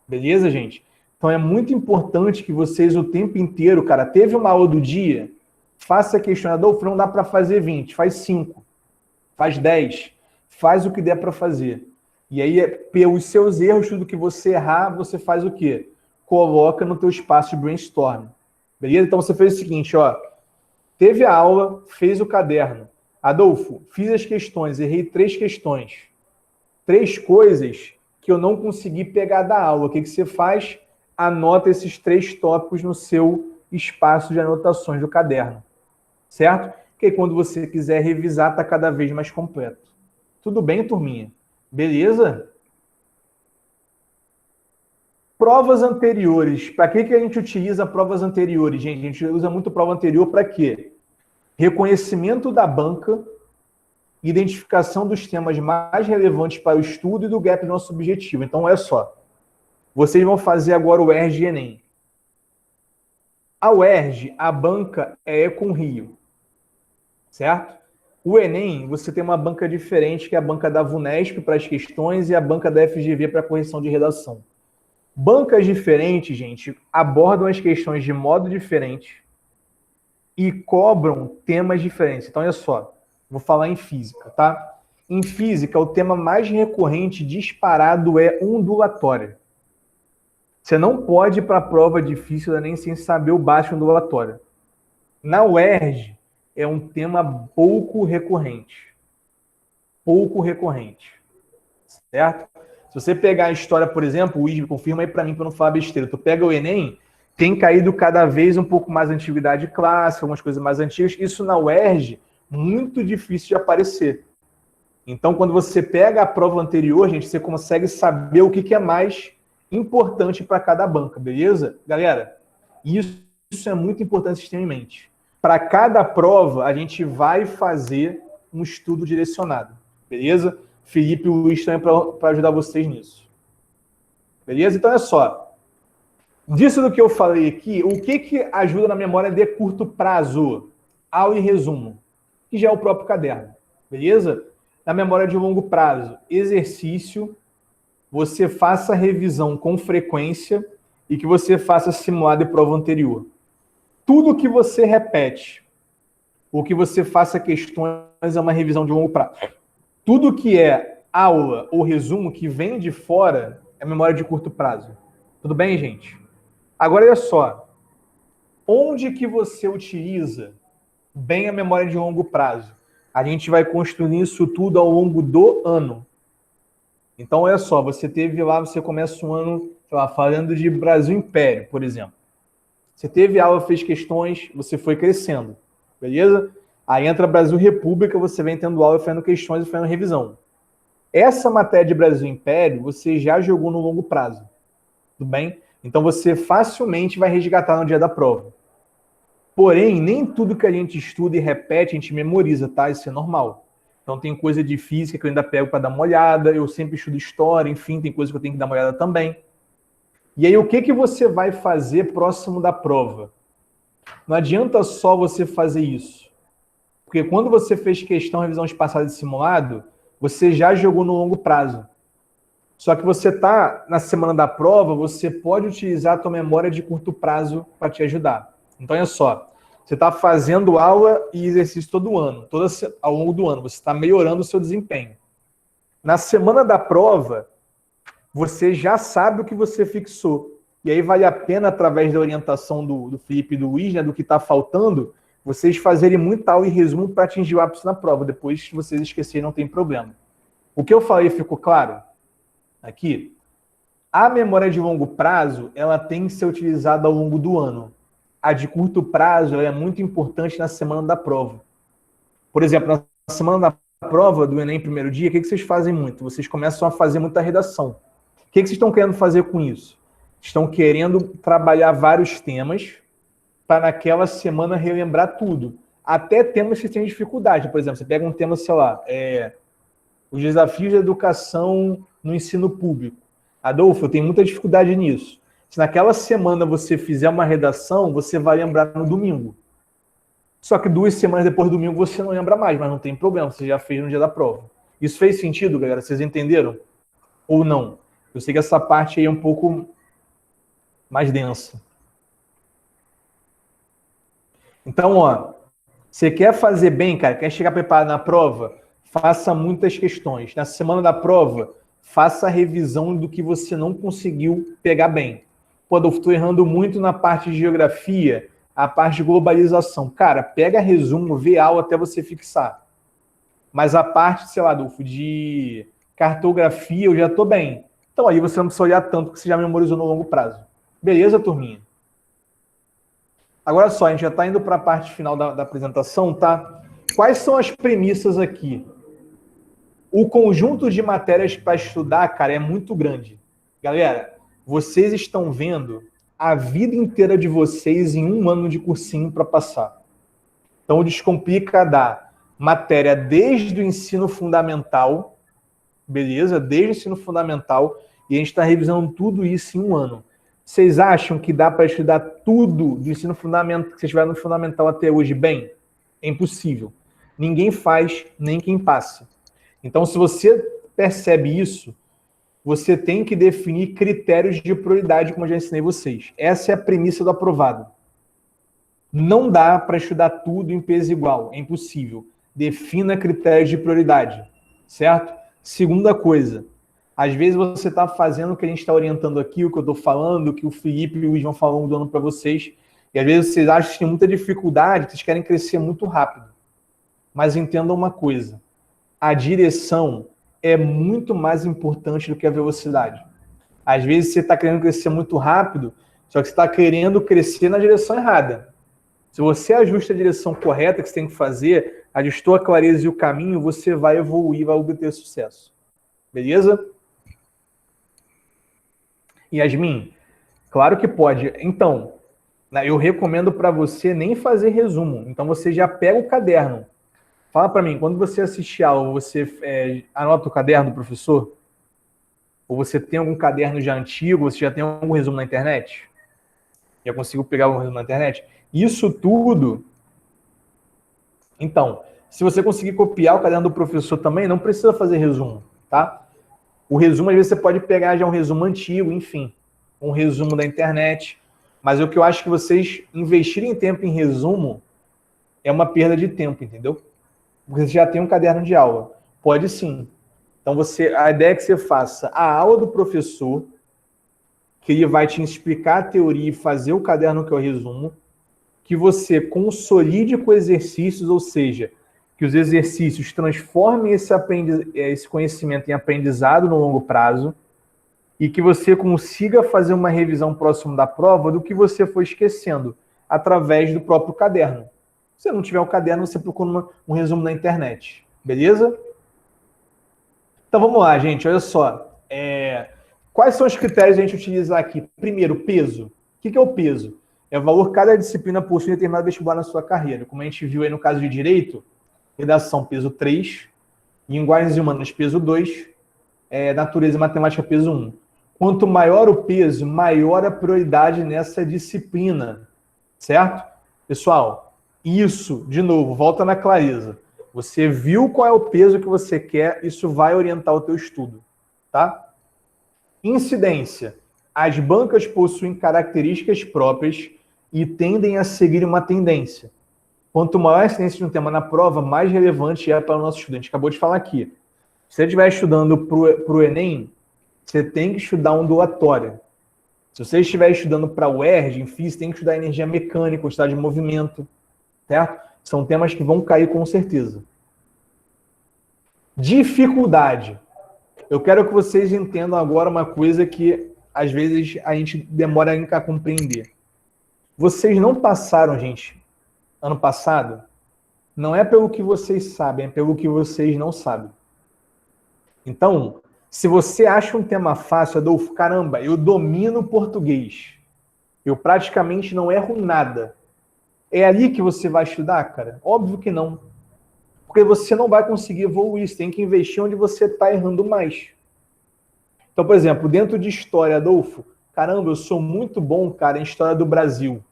[SPEAKER 1] Beleza, gente? Então, é muito importante que vocês o tempo inteiro, cara, teve uma aula do dia, faça a questão, Adolfo, não dá para fazer 20, faz 5, faz 10, faz o que der para fazer. E aí, pelos seus erros, tudo que você errar, você faz o quê? Coloca no teu espaço de brainstorm. Beleza? Então, você fez o seguinte, ó. Teve a aula, fez o caderno. Adolfo, fiz as questões, errei 3 questões. 3 coisas que eu não consegui pegar da aula. O que você faz? Anota esses 3 tópicos no seu espaço de anotações do caderno. Certo? Que aí, quando você quiser revisar, está cada vez mais completo. Tudo bem, turminha? Beleza? Provas anteriores. Para que a gente utiliza provas anteriores, gente? A gente usa muito prova anterior para quê? Reconhecimento da banca, identificação dos temas mais relevantes para o estudo e do gap do nosso objetivo. Então, olha só. Vocês vão fazer agora o UERJ e Enem. A UERJ, a banca é Econ-Rio. Certo? O Enem, você tem uma banca diferente, que é a banca da VUNESP para as questões e a banca da FGV para a correção de redação. Bancas diferentes, gente, abordam as questões de modo diferente e cobram temas diferentes. Então, olha só, vou falar em física, tá? Em física, o tema mais recorrente, disparado, é ondulatória. Você não pode ir para a prova difícil nem sem saber o básico ondulatória. Na UERJ, é um tema pouco recorrente. Pouco recorrente. Certo? Se você pegar a história, por exemplo, o ISB, confirma aí para mim para não falar besteira. Tu pega o Enem, tem caído cada vez um pouco mais a antiguidade clássica, algumas coisas mais antigas. Isso na UERJ, muito difícil de aparecer. Então, quando você pega a prova anterior, gente, você consegue saber o que é mais importante para cada banca, beleza? Galera, isso é muito importante vocês terem em mente. Para cada prova, a gente vai fazer um estudo direcionado, beleza? Felipe e o Luiz também para ajudar vocês nisso. Beleza? Então, olha só. Disso do que eu falei aqui, o que ajuda na memória de curto prazo? Aula e resumo, que já é o próprio caderno. Beleza? Na memória de longo prazo, exercício, você faça revisão com frequência e que você faça simulado de prova anterior. Tudo que você repete, ou que você faça questões, é uma revisão de longo prazo. Tudo que é aula ou resumo que vem de fora é memória de curto prazo. Tudo bem, gente? Agora, olha só. Onde que você utiliza bem a memória de longo prazo? A gente vai construir isso tudo ao longo do ano. Então, olha só. Você teve lá, você começa um ano, sei lá, falando de Brasil Império, por exemplo. Você teve aula, fez questões, você foi crescendo. Beleza? Aí entra Brasil República, você vem tendo aula, fazendo questões e fazendo revisão. Essa matéria de Brasil Império, você já jogou no longo prazo. Tudo bem? Então, você facilmente vai resgatar no dia da prova. Porém, nem tudo que a gente estuda e repete, a gente memoriza, tá? Isso é normal. Então, tem coisa de física que eu ainda pego para dar uma olhada, eu sempre estudo história, enfim, tem coisa que eu tenho que dar uma olhada também. E aí, o que você vai fazer próximo da prova? Não adianta só você fazer isso. Porque quando você fez questão, revisão espaçada e simulado, você já jogou no longo prazo. Só que você está na semana da prova, você pode utilizar a tua memória de curto prazo para te ajudar. Então, olha só. Você está fazendo aula e exercício todo ano, ao longo do ano. Você está melhorando o seu desempenho. Na semana da prova, você já sabe o que você fixou. E aí vale a pena, através da orientação do Felipe e do Luiz, né, do que está faltando, vocês fazerem muita aula e resumo para atingir o ápice na prova. Depois, se vocês esquecerem, não tem problema. O que eu falei ficou claro? Aqui. A memória de longo prazo, ela tem que ser utilizada ao longo do ano. A de curto prazo, ela é muito importante na semana da prova. Por exemplo, na semana da prova do Enem, primeiro dia, o que vocês fazem muito? Vocês começam a fazer muita redação. O que vocês estão querendo fazer com isso? Estão querendo trabalhar vários temas para naquela semana relembrar tudo. até temas que têm dificuldade. Por exemplo, você pega um tema, sei lá, os desafios da educação no ensino público. Adolfo, eu tenho muita dificuldade nisso. Se naquela semana você fizer uma redação, você vai lembrar no domingo. Só que 2 semanas depois do domingo você não lembra mais, mas não tem problema, você já fez no dia da prova. Isso fez sentido, galera? Vocês entenderam? Ou não? Eu sei que essa parte aí é um pouco mais densa. Então, ó, você quer fazer bem, cara, quer chegar preparado na prova, faça muitas questões. Na semana da prova, faça a revisão do que você não conseguiu pegar bem. Pô, Adolfo, estou errando muito na parte de geografia, a parte de globalização. Cara, pega resumo, vê aula até você fixar. Mas a parte, sei lá, Adolfo, de cartografia, eu já estou bem. Então aí você não precisa olhar tanto, porque você já memorizou no longo prazo. Beleza, turminha? Agora só, a gente já está indo para a parte final da apresentação, tá? Quais são as premissas aqui? O conjunto de matérias para estudar, cara, é muito grande. Galera, vocês estão vendo a vida inteira de vocês em 1 ano de cursinho para passar. Então, o Descomplica dá matéria desde o ensino fundamental, beleza? Desde o ensino fundamental, e a gente está revisando tudo isso em 1 ano. Vocês acham que dá para estudar tudo do ensino fundamental, que você estiver no fundamental até hoje bem? É impossível. Ninguém faz, nem quem passa. Então, se você percebe isso, você tem que definir critérios de prioridade, como eu já ensinei vocês. Essa é a premissa do aprovado. Não dá para estudar tudo em peso igual. É impossível. Defina critérios de prioridade. Certo? Segunda coisa. Às vezes você está fazendo o que a gente está orientando aqui, o que eu estou falando, o que o Felipe e o Luiz vão falando do ano para vocês, e às vezes vocês acham que tem muita dificuldade, que vocês querem crescer muito rápido. Mas entendam uma coisa. A direção é muito mais importante do que a velocidade. Às vezes você está querendo crescer muito rápido, só que você está querendo crescer na direção errada. Se você ajusta a direção correta que você tem que fazer, ajustou a clareza e o caminho, você vai evoluir, vai obter sucesso. Beleza? Yasmin, claro que pode. Então, eu recomendo para você nem fazer resumo. Então você já pega o caderno. Fala para mim, quando você assistir aula, você anota o caderno do professor? Ou você tem algum caderno já antigo? Você já tem algum resumo na internet? Já conseguiu pegar algum resumo na internet? Isso tudo... Então, se você conseguir copiar o caderno do professor também, não precisa fazer resumo, tá? O resumo, às vezes, você pode pegar já um resumo antigo, enfim, um resumo da internet. Mas o que eu acho que vocês investirem tempo em resumo é uma perda de tempo, entendeu? Porque você já tem um caderno de aula. Pode sim. Então, a ideia é que você faça a aula do professor, que ele vai te explicar a teoria e fazer o caderno que é o resumo, que você consolide com exercícios, ou seja, que os exercícios transformem esse conhecimento em aprendizado no longo prazo e que você consiga fazer uma revisão próximo da prova do que você foi esquecendo através do próprio caderno. Se você não tiver o caderno, você procura um resumo na internet. Beleza? Então vamos lá, gente. Olha só. Quais são os critérios que a gente utiliza aqui? Primeiro, peso. O que é o peso? É o valor que cada disciplina possui em determinado vestibular na sua carreira. Como a gente viu aí no caso de Direito, Redação, peso 3, Linguagens Humanas, peso 2, Natureza e Matemática, peso 1. Quanto maior o peso, maior a prioridade nessa disciplina. Certo? Pessoal, isso, de novo, volta na clareza. Você viu qual é o peso que você quer, isso vai orientar o teu estudo. Tá? Incidência. As bancas possuem características próprias e tendem a seguir uma tendência. Quanto maior a incidência de um tema na prova, mais relevante é para o nosso estudante. Acabou de falar aqui. Se você estiver estudando para o Enem, você tem que estudar ondulatória. Se você estiver estudando para o UERJ, em física, tem que estudar energia mecânica, o estado de movimento. Certo? São temas que vão cair com certeza. Dificuldade. Eu quero que vocês entendam agora uma coisa que, às vezes, a gente demora a compreender. Vocês não passaram, gente, ano passado, não é pelo que vocês sabem, é pelo que vocês não sabem. Então, se você acha um tema fácil, Adolfo, caramba, eu domino português, eu praticamente não erro nada. É ali que você vai estudar, cara? Óbvio que não. Porque você não vai conseguir evoluir, você tem que investir onde você está errando mais. Então, por exemplo, dentro de história, Adolfo, caramba, eu sou muito bom, cara, em história do Brasil.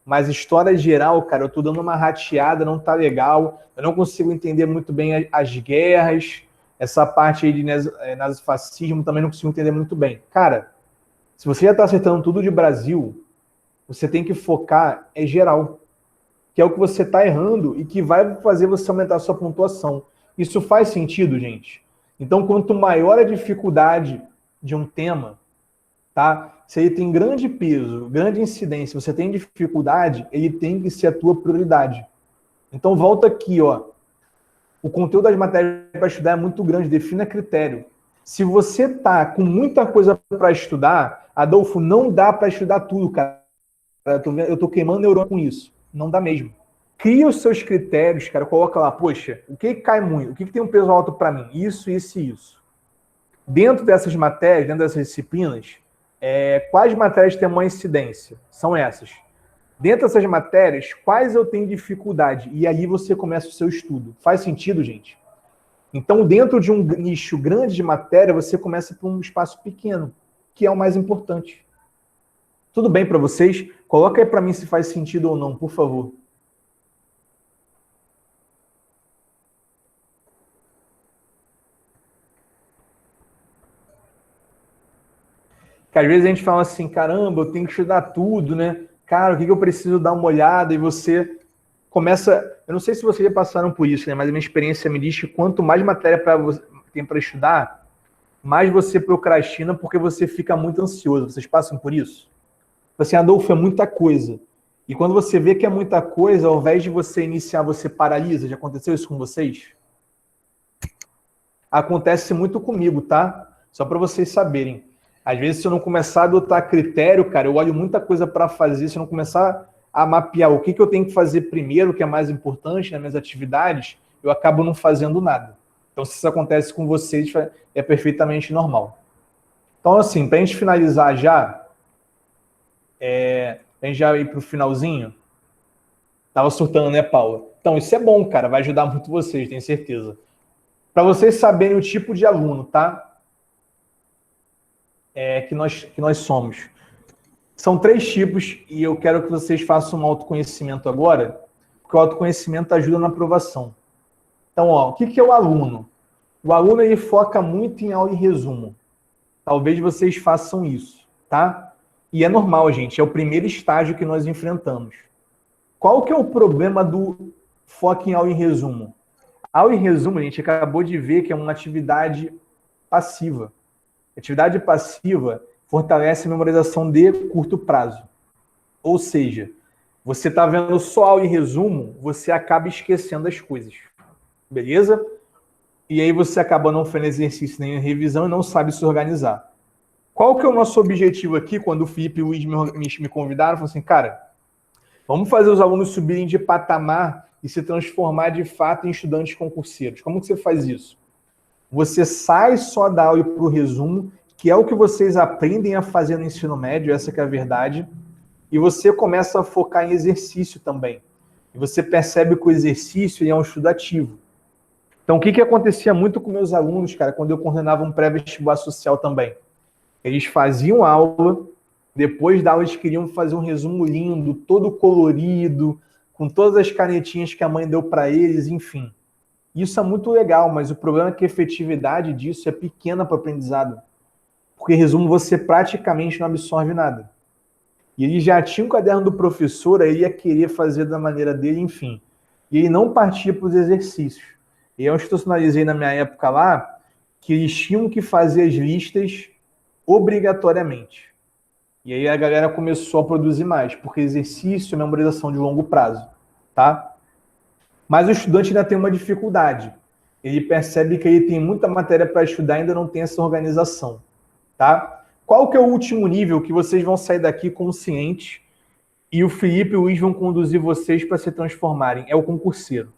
[SPEAKER 1] Mas história geral, cara, eu tô dando uma rateada, não tá legal, eu não consigo entender muito bem as guerras, essa parte aí de nazifascismo também não consigo entender muito bem. Cara, se você já tá acertando tudo de Brasil, você tem que focar em geral, que é o que você tá errando e que vai fazer você aumentar a sua pontuação. Isso faz sentido, gente? Então, quanto maior a dificuldade de um tema, tá? Se ele tem grande peso, grande incidência, você tem dificuldade, ele tem que ser a tua prioridade. Então, volta aqui, ó. O conteúdo das matérias para estudar é muito grande, defina critério. Se você tá com muita coisa para estudar, Adolfo, não dá para estudar tudo, cara. Eu tô queimando neurônio com isso. Não dá mesmo. Cria os seus critérios, cara, coloca lá, poxa, o que cai muito? O que tem um peso alto para mim? Isso, isso e isso. Dentro dessas matérias, dentro dessas disciplinas, quais matérias têm uma incidência? São essas. Dentro dessas matérias, quais eu tenho dificuldade? E aí você começa o seu estudo. Faz sentido, gente? Então, dentro de um nicho grande de matéria, você começa por um espaço pequeno, que é o mais importante. Tudo bem para vocês? Coloca aí para mim se faz sentido ou não, por favor. Que às vezes a gente fala assim, caramba, eu tenho que estudar tudo, né? Cara, o que eu preciso dar uma olhada? E você começa... Eu não sei se vocês já passaram por isso, né? Mas a minha experiência me diz que quanto mais matéria tem para estudar, mais você procrastina porque você fica muito ansioso. Vocês passam por isso? Assim, Adolfo, é muita coisa. E quando você vê que é muita coisa, ao invés de você iniciar, você paralisa. Já aconteceu isso com vocês? Acontece muito comigo, tá? Só para vocês saberem. Às vezes, se eu não começar a adotar critério, cara, eu olho muita coisa para fazer. Se eu não começar a mapear o que eu tenho que fazer primeiro, o que é mais importante nas minhas atividades, eu acabo não fazendo nada. Então, se isso acontece com vocês, é perfeitamente normal. Então, assim, para a gente finalizar já, a gente já ir para o finalzinho. Tava surtando, né, Paula? Então, isso é bom, cara. Vai ajudar muito vocês, tenho certeza. Para vocês saberem o tipo de aluno, tá? Que nós somos. São 3 tipos e eu quero que vocês façam um autoconhecimento agora, porque o autoconhecimento ajuda na aprovação. Então, ó, o que é o aluno? O aluno, ele foca muito em aula e resumo. Talvez vocês façam isso, tá? E é normal, gente, é o primeiro estágio que nós enfrentamos. Qual que é o problema do foco em aula e resumo? Aula e resumo, a gente acabou de ver que é uma atividade passiva. Atividade passiva fortalece a memorização de curto prazo. Ou seja, você está vendo só aula e resumo, você acaba esquecendo as coisas. Beleza? E aí você acaba não fazendo exercício nem revisão e não sabe se organizar. Qual que é o nosso objetivo aqui, quando o Felipe e o Luiz me convidaram? Falaram assim, cara, vamos fazer os alunos subirem de patamar e se transformar de fato em estudantes concurseiros. Como que você faz isso? Você sai só da aula para o resumo, que é o que vocês aprendem a fazer no ensino médio, essa que é a verdade, e você começa a focar em exercício também. E você percebe que o exercício é um estudo ativo. Então, o que acontecia muito com meus alunos, cara, quando eu coordenava um pré-vestibular social também? Eles faziam aula, depois da aula eles queriam fazer um resumo lindo, todo colorido, com todas as canetinhas que a mãe deu para eles, enfim. Isso é muito legal, mas o problema é que a efetividade disso é pequena para o aprendizado. Porque resumo você praticamente não absorve nada. E ele já tinha um caderno do professor, aí ele ia querer fazer da maneira dele, enfim. E ele não partia para os exercícios. E eu institucionalizei na minha época lá que eles tinham que fazer as listas obrigatoriamente. E aí a galera começou a produzir mais, porque exercício é memorização de longo prazo, tá? Mas o estudante ainda tem uma dificuldade. Ele percebe que ele tem muita matéria para estudar e ainda não tem essa organização, tá? Qual que é o último nível que vocês vão sair daqui conscientes e o Felipe e o Luiz vão conduzir vocês para se transformarem? É o concurseiro.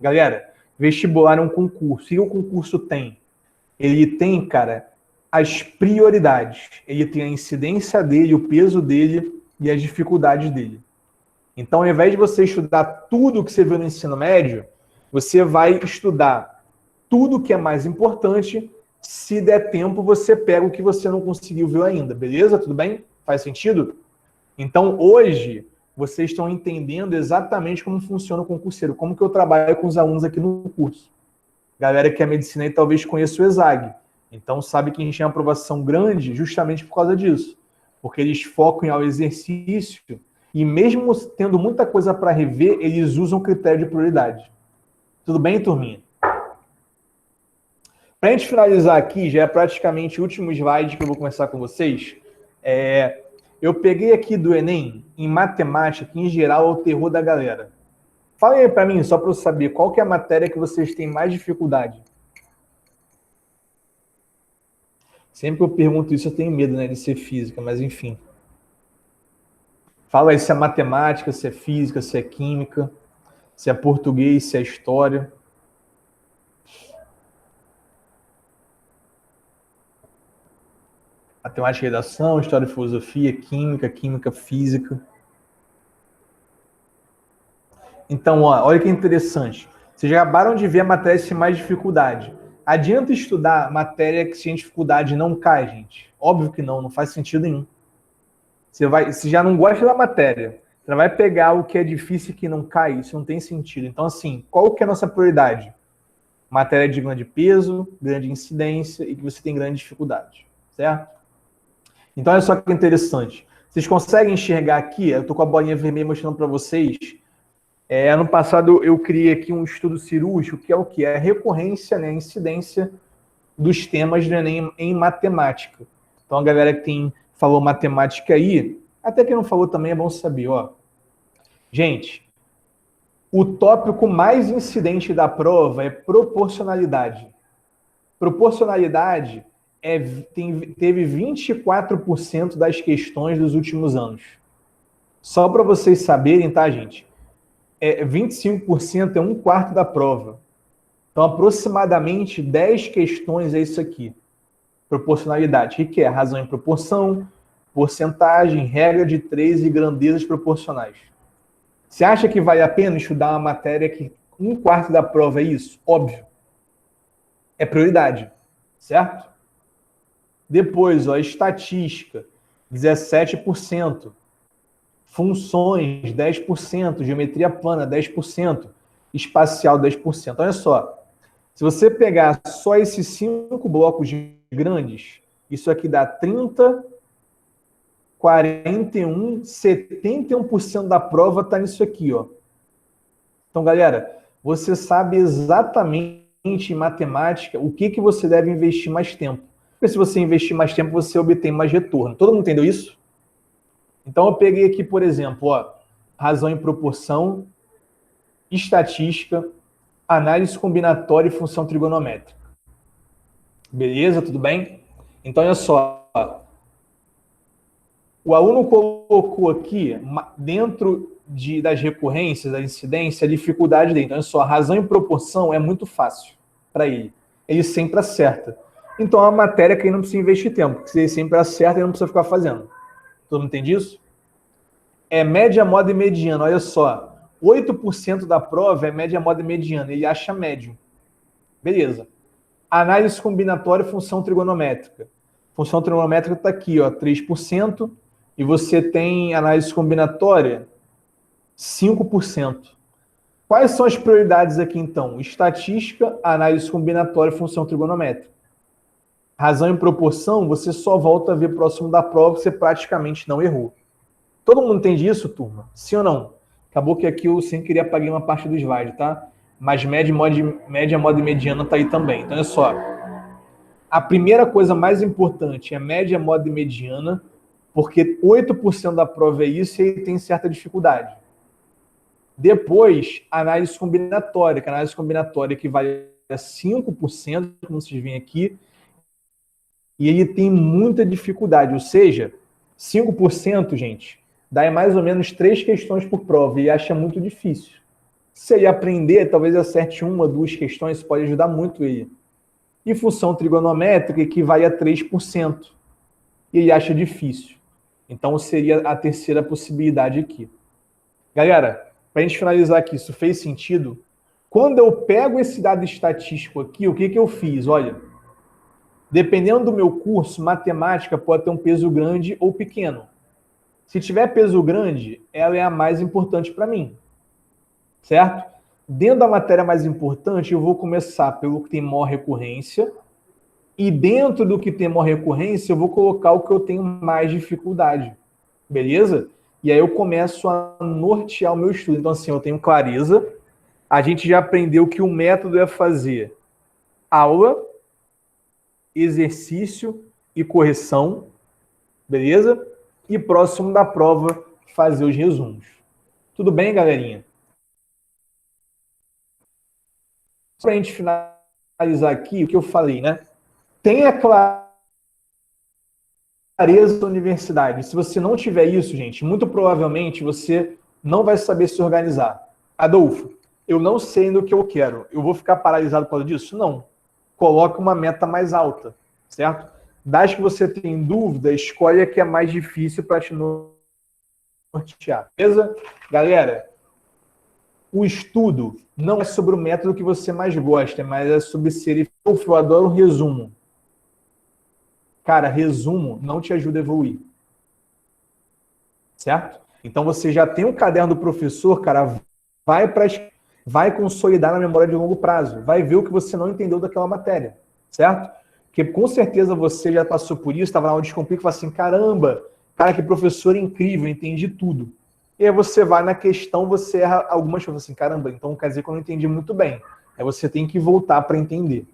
[SPEAKER 1] Galera, vestibular é um concurso. E o concurso tem? Ele tem, cara, as prioridades. Ele tem a incidência dele, o peso dele e as dificuldades dele. Então, ao invés de você estudar tudo que você viu no ensino médio, você vai estudar tudo que é mais importante. Se der tempo, você pega o que você não conseguiu ver ainda, beleza? Tudo bem? Faz sentido? Então, hoje, vocês estão entendendo exatamente como funciona o concurseiro, como que eu trabalho com os alunos aqui no curso. Galera que é medicina aí talvez conheça o ESAG. Então, sabe que a gente tem uma aprovação grande justamente por causa disso. Porque eles focam em ao exercício e mesmo tendo muita coisa para rever, eles usam critério de prioridade. Tudo bem, turminha? Para a gente finalizar aqui, já é praticamente o último slide que eu vou começar com vocês. Eu peguei aqui do Enem, em matemática, que em geral é o terror da galera. Fala aí para mim, só para eu saber, qual que é a matéria que vocês têm mais dificuldade? Sempre que eu pergunto isso, eu tenho medo, né, de ser física, mas enfim. Fala aí se é matemática, se é física, se é química, se é português, se é história. Matemática e redação, história e filosofia, química, física. Então, olha que interessante. Vocês acabaram de ver a matéria sem mais dificuldade. Adianta estudar matéria que sem dificuldade não cai, gente? Óbvio que não faz sentido nenhum. Você já não gosta da matéria, você vai pegar o que é difícil e que não cai, isso não tem sentido. Então, assim, qual que é a nossa prioridade? Matéria de grande peso, grande incidência e que você tem grande dificuldade, certo? Então, olha só que interessante. Vocês conseguem enxergar aqui, eu estou com a bolinha vermelha mostrando para vocês. Ano passado eu criei aqui um estudo cirúrgico, que é o quê? É a recorrência, né, a incidência dos temas do Enem em matemática. Então, a galera que falou matemática aí, até quem não falou também é bom saber, ó. Gente, o tópico mais incidente da prova é proporcionalidade. Proporcionalidade teve 24% das questões dos últimos anos. Só para vocês saberem, tá, gente? 25% é 1/4 da prova. Então, aproximadamente 10 questões é isso aqui. Proporcionalidade. O que é? Razão em proporção, porcentagem, regra de 3 e grandezas proporcionais. Você acha que vale a pena estudar uma matéria que 1/4 da prova é isso? Óbvio. É prioridade, certo? Depois, ó, estatística, 17%. Funções, 10%. Geometria plana, 10%. Espacial, 10%. Olha só. Se você pegar só esses 5 blocos grandes, isso aqui dá 30, 41, 71% da prova está nisso aqui, ó. Então, galera, você sabe exatamente em matemática o que você deve investir mais tempo. Porque se você investir mais tempo, você obtém mais retorno. Todo mundo entendeu isso? Então, eu peguei aqui, por exemplo, ó, razão em proporção, estatística, análise combinatória e função trigonométrica. Beleza? Tudo bem? Então, olha só. O aluno colocou aqui, dentro das recorrências, da incidência, a dificuldade dele. Então, olha só, a razão em proporção é muito fácil para ele. Ele sempre acerta. Então, é uma matéria que ele não precisa investir tempo, porque se ele sempre acerta, ele não precisa ficar fazendo. Todo mundo entende isso? Média, moda e mediana. Olha só. 8% da prova é média, moda e mediana. Ele acha médio. Beleza. Análise combinatória e função trigonométrica. Função trigonométrica está aqui, ó, 3%. E você tem análise combinatória, 5%. Quais são as prioridades aqui, então? Estatística, análise combinatória e função trigonométrica. Razão em proporção, você só volta a ver próximo da prova, você praticamente não errou. Todo mundo entende isso, turma? Sim ou não? Acabou que aqui eu sem querer apaguei uma parte do slide, tá? Mas média, moda e mediana tá aí também. Então, olha só. A primeira coisa mais importante é média, moda e mediana, porque 8% da prova é isso e aí tem certa dificuldade. Depois, análise combinatória, que a análise combinatória equivale a 5%, como vocês veem aqui, e ele tem muita dificuldade, ou seja, 5%, gente, dá mais ou menos 3 questões por prova, e acha muito difícil. Se ele aprender, talvez acerte 1 ou 2 questões, isso pode ajudar muito ele. E função trigonométrica equivale a 3%, e ele acha difícil. Então, seria a terceira possibilidade aqui. Galera, para a gente finalizar aqui, isso fez sentido? Quando eu pego esse dado estatístico aqui, o que eu fiz? Olha, dependendo do meu curso, matemática pode ter um peso grande ou pequeno. Se tiver peso grande, ela é a mais importante para mim, certo? Dentro da matéria mais importante, eu vou começar pelo que tem maior recorrência, e dentro do que tem maior recorrência, eu vou colocar o que eu tenho mais dificuldade, beleza? E aí eu começo a nortear o meu estudo. Então, assim, eu tenho clareza, a gente já aprendeu que o método é fazer aula, exercício e correção, beleza? E próximo da prova, fazer os resumos. Tudo bem, galerinha? Para a gente finalizar aqui, o que eu falei, né? Tenha clareza da universidade. Se você não tiver isso, gente, muito provavelmente você não vai saber se organizar. Adolfo, eu não sei no que eu quero. Eu vou ficar paralisado por causa disso? Não. Coloque uma meta mais alta, certo? Das que você tem dúvida, escolhe a que é mais difícil para te nortear. Beleza? Galera, o estudo não é sobre o método que você mais gosta, mas é sobre ser... Eu adoro o resumo. Cara, resumo não te ajuda a evoluir. Certo? Então você já tem um caderno do professor, cara, vai consolidar na memória de longo prazo. Vai ver o que você não entendeu daquela matéria. Certo? Porque com certeza você já passou por isso, estava na aula de Descomplica e fala assim, caramba, cara, que professor incrível, entendi tudo. E aí você vai na questão, você erra algumas coisas assim, caramba, então quer dizer que eu não entendi muito bem. Aí você tem que voltar para entender.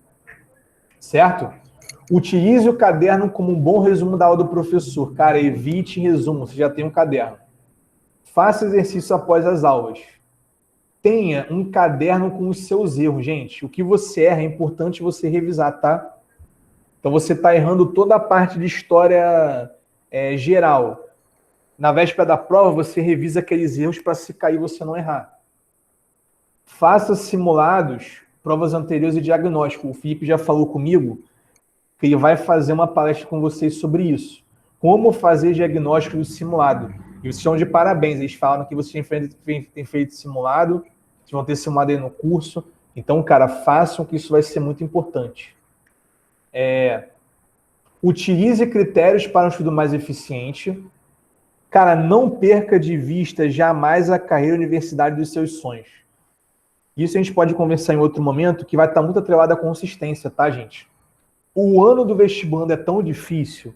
[SPEAKER 1] Certo? Utilize o caderno como um bom resumo da aula do professor. Cara, evite resumo, você já tem um caderno. Faça exercício após as aulas. Tenha um caderno com os seus erros, gente. O que você erra é importante você revisar, tá? Então você está errando toda a parte de história geral. Na véspera da prova, você revisa aqueles erros para se cair você não errar. Faça simulados, provas anteriores e diagnóstico. O Felipe já falou comigo que ele vai fazer uma palestra com vocês sobre isso. Como fazer diagnóstico do simulado. E vocês estão de parabéns. Eles falaram que vocês têm feito simulado, vocês vão ter simulado aí no curso. Então, cara, façam que isso vai ser muito importante. Utilize critérios para um estudo mais eficiente. Cara, não perca de vista jamais a carreira e universidade dos seus sonhos. Isso a gente pode conversar em outro momento, que vai estar muito atrelado à consistência, tá, gente? O ano do vestibulando é tão difícil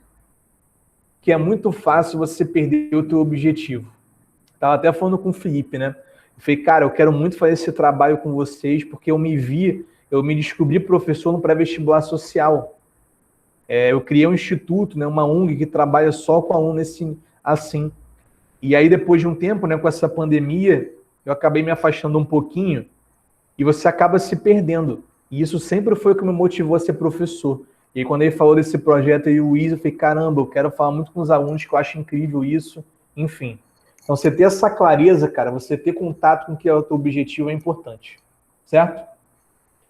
[SPEAKER 1] que é muito fácil você perder o teu objetivo. Estava até falando com o Felipe, né? Eu falei, cara, eu quero muito fazer esse trabalho com vocês, porque eu me descobri professor no pré-vestibular social. Eu criei um instituto, né, uma ONG que trabalha só com aluno assim. E aí, depois de um tempo, né, com essa pandemia, eu acabei me afastando um pouquinho e você acaba se perdendo. E isso sempre foi o que me motivou a ser professor. E aí, quando ele falou desse projeto aí, o Luiz, eu falei, caramba, eu quero falar muito com os alunos, que eu acho incrível isso, enfim. Então, você ter essa clareza, cara, você ter contato com o que é o teu objetivo é importante, certo?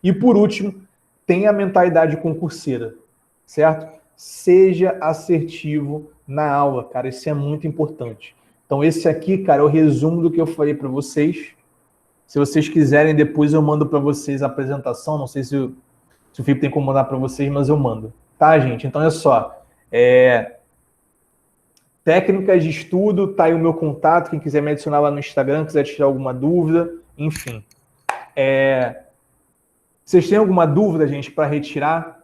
[SPEAKER 1] E, por último, tenha a mentalidade concurseira, certo? Seja assertivo na aula, cara, isso é muito importante. Então, esse aqui, cara, é o resumo do que eu falei para vocês. Se vocês quiserem, depois eu mando para vocês a apresentação, não sei se o Felipe tem como mandar para vocês, mas eu mando. Tá, gente? Então, olha só. Técnicas de estudo, tá aí o meu contato, quem quiser me adicionar lá no Instagram, quiser tirar alguma dúvida, enfim. Vocês têm alguma dúvida, gente, para retirar?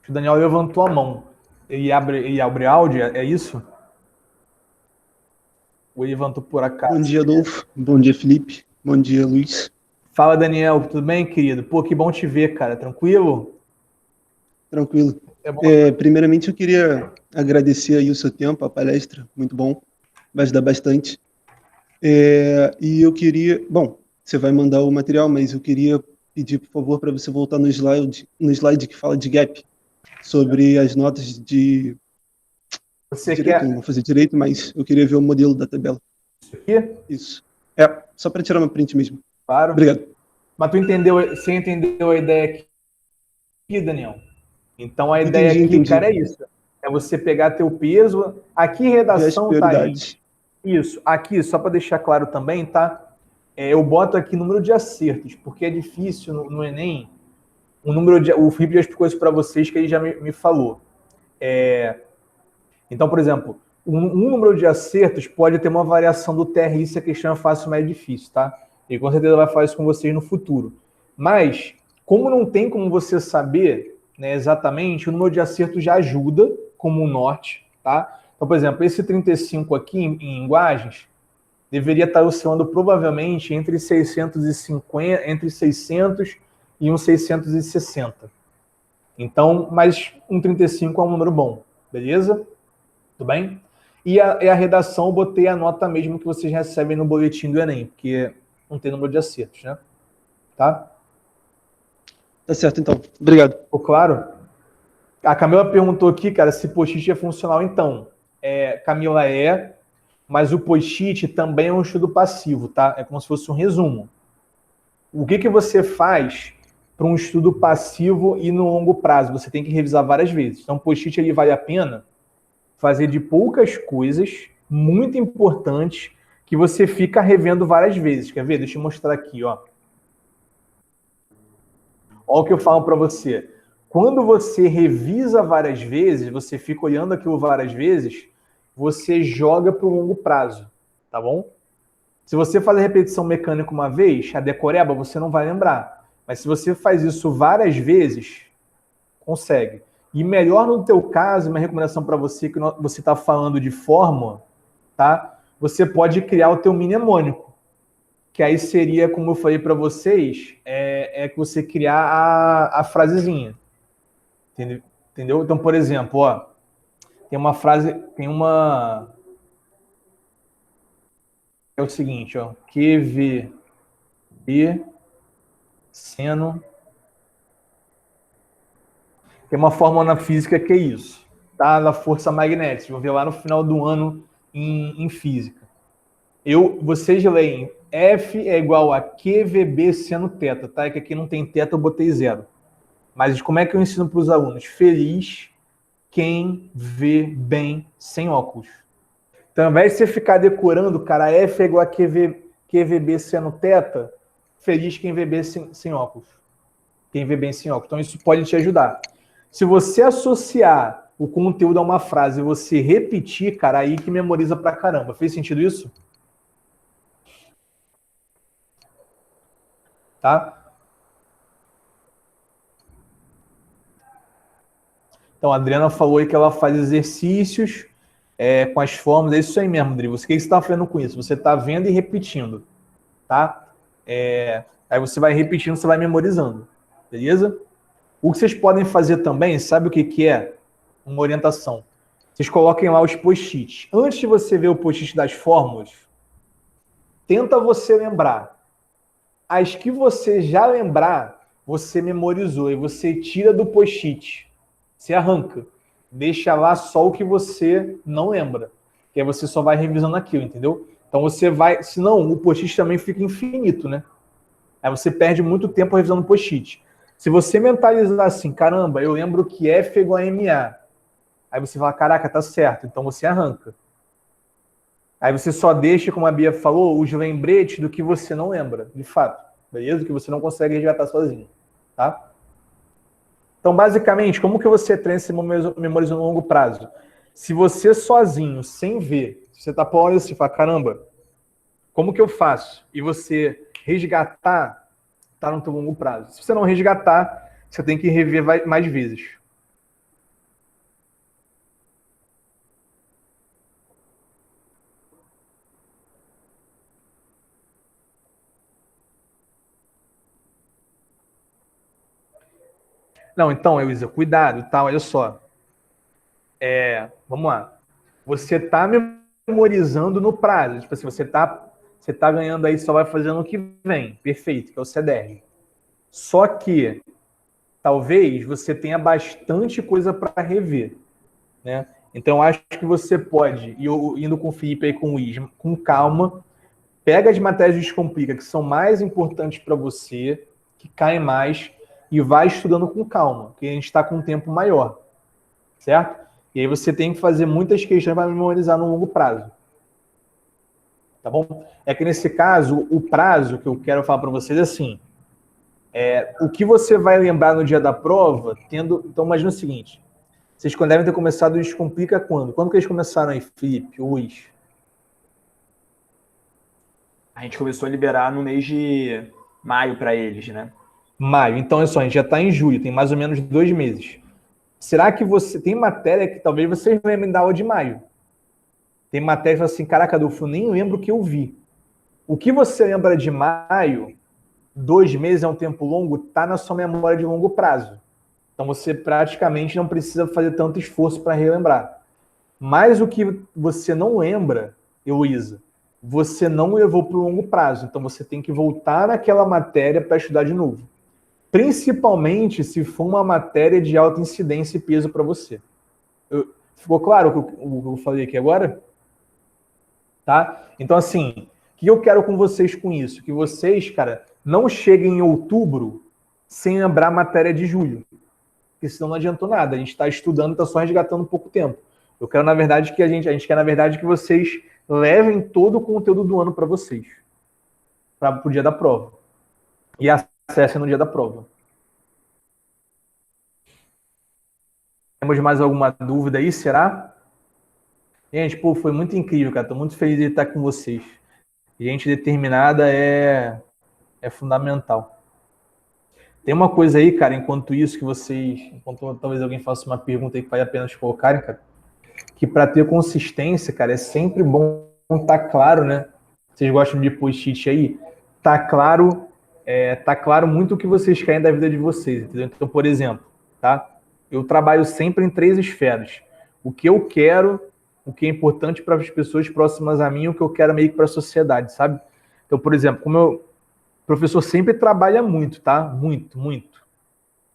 [SPEAKER 1] O Daniel levantou a mão. Ele abre áudio, é isso? Ou ele levantou por acaso?
[SPEAKER 6] Bom dia, Adolfo. Bom dia, Felipe. Bom dia, Luiz.
[SPEAKER 1] Fala, Daniel. Tudo bem, querido? Pô, que bom te ver, cara. Tranquilo?
[SPEAKER 6] Tranquilo. Primeiramente, eu queria agradecer aí o seu tempo, a palestra. Muito bom. Vai ajudar bastante. E eu queria... Bom, você vai mandar o material, mas eu queria pedir, por favor, para você voltar no slide que fala de gap, sobre as notas de...
[SPEAKER 1] Você
[SPEAKER 6] direito,
[SPEAKER 1] quer...
[SPEAKER 6] Não vou fazer direito, mas eu queria ver o modelo da tabela.
[SPEAKER 1] Isso aqui?
[SPEAKER 6] Isso. Só para tirar uma print mesmo.
[SPEAKER 1] Claro.
[SPEAKER 6] Obrigado.
[SPEAKER 1] Mas você entendeu a ideia aqui, Daniel? Então, a ideia aqui,
[SPEAKER 6] entendi.
[SPEAKER 1] cara, é isso. É você pegar teu peso. Aqui, redação tá aí. Isso. Aqui, só para deixar claro também, tá? Eu boto aqui número de acertos, porque é difícil no Enem. O Felipe já explicou isso para vocês, que ele já me falou. Então, por exemplo, um número de acertos pode ter uma variação do TRI se a questão é fácil ou mais difícil, tá? E com certeza vai fazer isso com vocês no futuro. Mas, como não tem como você saber, né, exatamente, o número de acertos já ajuda como um norte, tá? Então, por exemplo, esse 35 aqui em linguagens deveria estar oscilando provavelmente entre 650, entre 600 e uns 660. Então, mas um 35 é um número bom, beleza? Tudo bem? E a redação, eu botei a nota mesmo que vocês recebem no boletim do Enem, porque não tem número de acertos, né? Tá?
[SPEAKER 6] Tá certo, então. Obrigado.
[SPEAKER 1] Ficou claro? A Camila perguntou aqui, cara, se post-it é funcional. Então, Camila, mas o post-it também é um estudo passivo, tá? É como se fosse um resumo. O que você faz para um estudo passivo e no longo prazo? Você tem que revisar várias vezes. Então, o post-it ele vale a pena fazer de poucas coisas muito importantes que você fica revendo várias vezes. Quer ver? Deixa eu mostrar aqui, ó. Olha o que eu falo para você. Quando você revisa várias vezes, você fica olhando aquilo várias vezes, você joga para o longo prazo, tá bom? Se você fazer repetição mecânica uma vez, a decoreba, você não vai lembrar. Mas se você faz isso várias vezes, consegue. E melhor no teu caso, uma recomendação para você, que você está falando de fórmula, tá? Você pode criar o teu mnemônico, que aí seria, como eu falei para vocês, que você criar a frasezinha. Entendeu? Então, por exemplo, ó, tem uma frase, é o seguinte, ó, QV seno. Tem uma fórmula na física que é isso, tá? Da força magnética. Vocês vão ver lá no final do ano em física. Vocês leem F é igual a QVB seno θ, tá? É que aqui não tem θ, eu botei 0. Mas como é que eu ensino para os alunos? Feliz quem vê bem sem óculos. Então, ao invés de você ficar decorando, cara, F é igual a QVB seno θ, feliz quem vê bem sem óculos. Quem vê bem sem óculos. Então, isso pode te ajudar. Se você associar o conteúdo a uma frase e você repetir, cara, aí que memoriza pra caramba. Fez sentido isso? Tá? Então, a Adriana falou aí que ela faz exercícios com as fórmulas. É isso aí mesmo, Rodrigo. O que você está fazendo com isso? Você está vendo e repetindo, tá? Aí você vai repetindo, você vai memorizando, beleza? O que vocês podem fazer também, sabe o que é? Uma orientação. Vocês coloquem lá os post-its. Antes de você ver o post-it das fórmulas, tenta você lembrar. As que você já lembrar, você memorizou e você tira do post-it. Você arranca. Deixa lá só o que você não lembra. Que aí você só vai revisando aquilo, entendeu? Então você vai... Senão, o post-it também fica infinito, né? Aí você perde muito tempo revisando o post-it. Se você mentalizar assim, caramba, eu lembro que F é igual a MA. Aí você fala, caraca, tá certo. Então você arranca. Aí você só deixa, como a Bia falou, os lembretes do que você não lembra, de fato. Beleza? Do que você não consegue resgatar sozinho. Tá? Então, basicamente, como que você treina esse memoriza no longo prazo? Se você sozinho, sem ver, você tá por assim, fala, caramba, como que eu faço? E você resgatar, tá no teu longo prazo. Se você não resgatar, você tem que rever mais vezes. Não, então, Elisa, cuidado, tá? Olha só. Vamos lá. Você tá memorizando no prazo. Tipo assim, você tá ganhando aí, só vai fazendo o que vem. Perfeito, que é o CDR. Só que talvez você tenha bastante coisa para rever, né? Então, eu acho que você pode, indo com o Felipe aí, com o Luiz, com calma, pega as matérias Descomplica, que são mais importantes para você, que caem mais, e vai estudando com calma, porque a gente está com um tempo maior, certo? E aí você tem que fazer muitas questões para memorizar no longo prazo. Tá bom? É que nesse caso, o prazo que eu quero falar para vocês é assim, o que você vai lembrar no dia da prova, então imagina o seguinte, vocês devem ter começado o Descomplica quando? Quando que eles começaram aí, Felipe, Luiz?
[SPEAKER 7] A gente começou a liberar no mês de maio para eles, né?
[SPEAKER 1] Maio. Então, é só, a gente já está em julho, tem mais ou menos 2 meses. Será que você tem matéria que talvez vocês lembrem da aula de maio? Tem matéria que fala assim, caraca, Adolfo, nem lembro o que eu vi. O que você lembra de maio, 2 meses é um tempo longo, está na sua memória de longo prazo. Então, você praticamente não precisa fazer tanto esforço para relembrar. Mas o que você não lembra, Heloísa, você não levou para o longo prazo. Então, você tem que voltar naquela matéria para estudar de novo. Principalmente se for uma matéria de alta incidência e peso para você. Ficou claro o que eu falei aqui agora? Tá? Então, assim, o que eu quero com vocês com isso? Que vocês, cara, não cheguem em outubro sem lembrar a matéria de julho. Porque senão não adiantou nada. A gente está estudando, está só resgatando pouco tempo. Eu quero, na verdade, que a gente quer, na verdade, que vocês levem todo o conteúdo do ano para vocês. Para o dia da prova. E acessem no dia da prova. Temos mais alguma dúvida aí, será? Gente, pô, foi muito incrível, cara. Estou muito feliz de estar com vocês. Gente determinada é fundamental. Tem uma coisa aí, cara, enquanto talvez alguém faça uma pergunta aí que vale a pena colocarem, cara, que para ter consistência, cara, é sempre bom estar claro, né? Vocês gostam de post-it aí? Tá claro muito o que vocês querem da vida de vocês, entendeu? Então, por exemplo, tá? Eu trabalho sempre em 3 esferas. O que eu quero, o que é importante para as pessoas próximas a mim, o que eu quero meio que para a sociedade, sabe? Então, por exemplo, o professor sempre trabalha muito, tá? Muito, muito.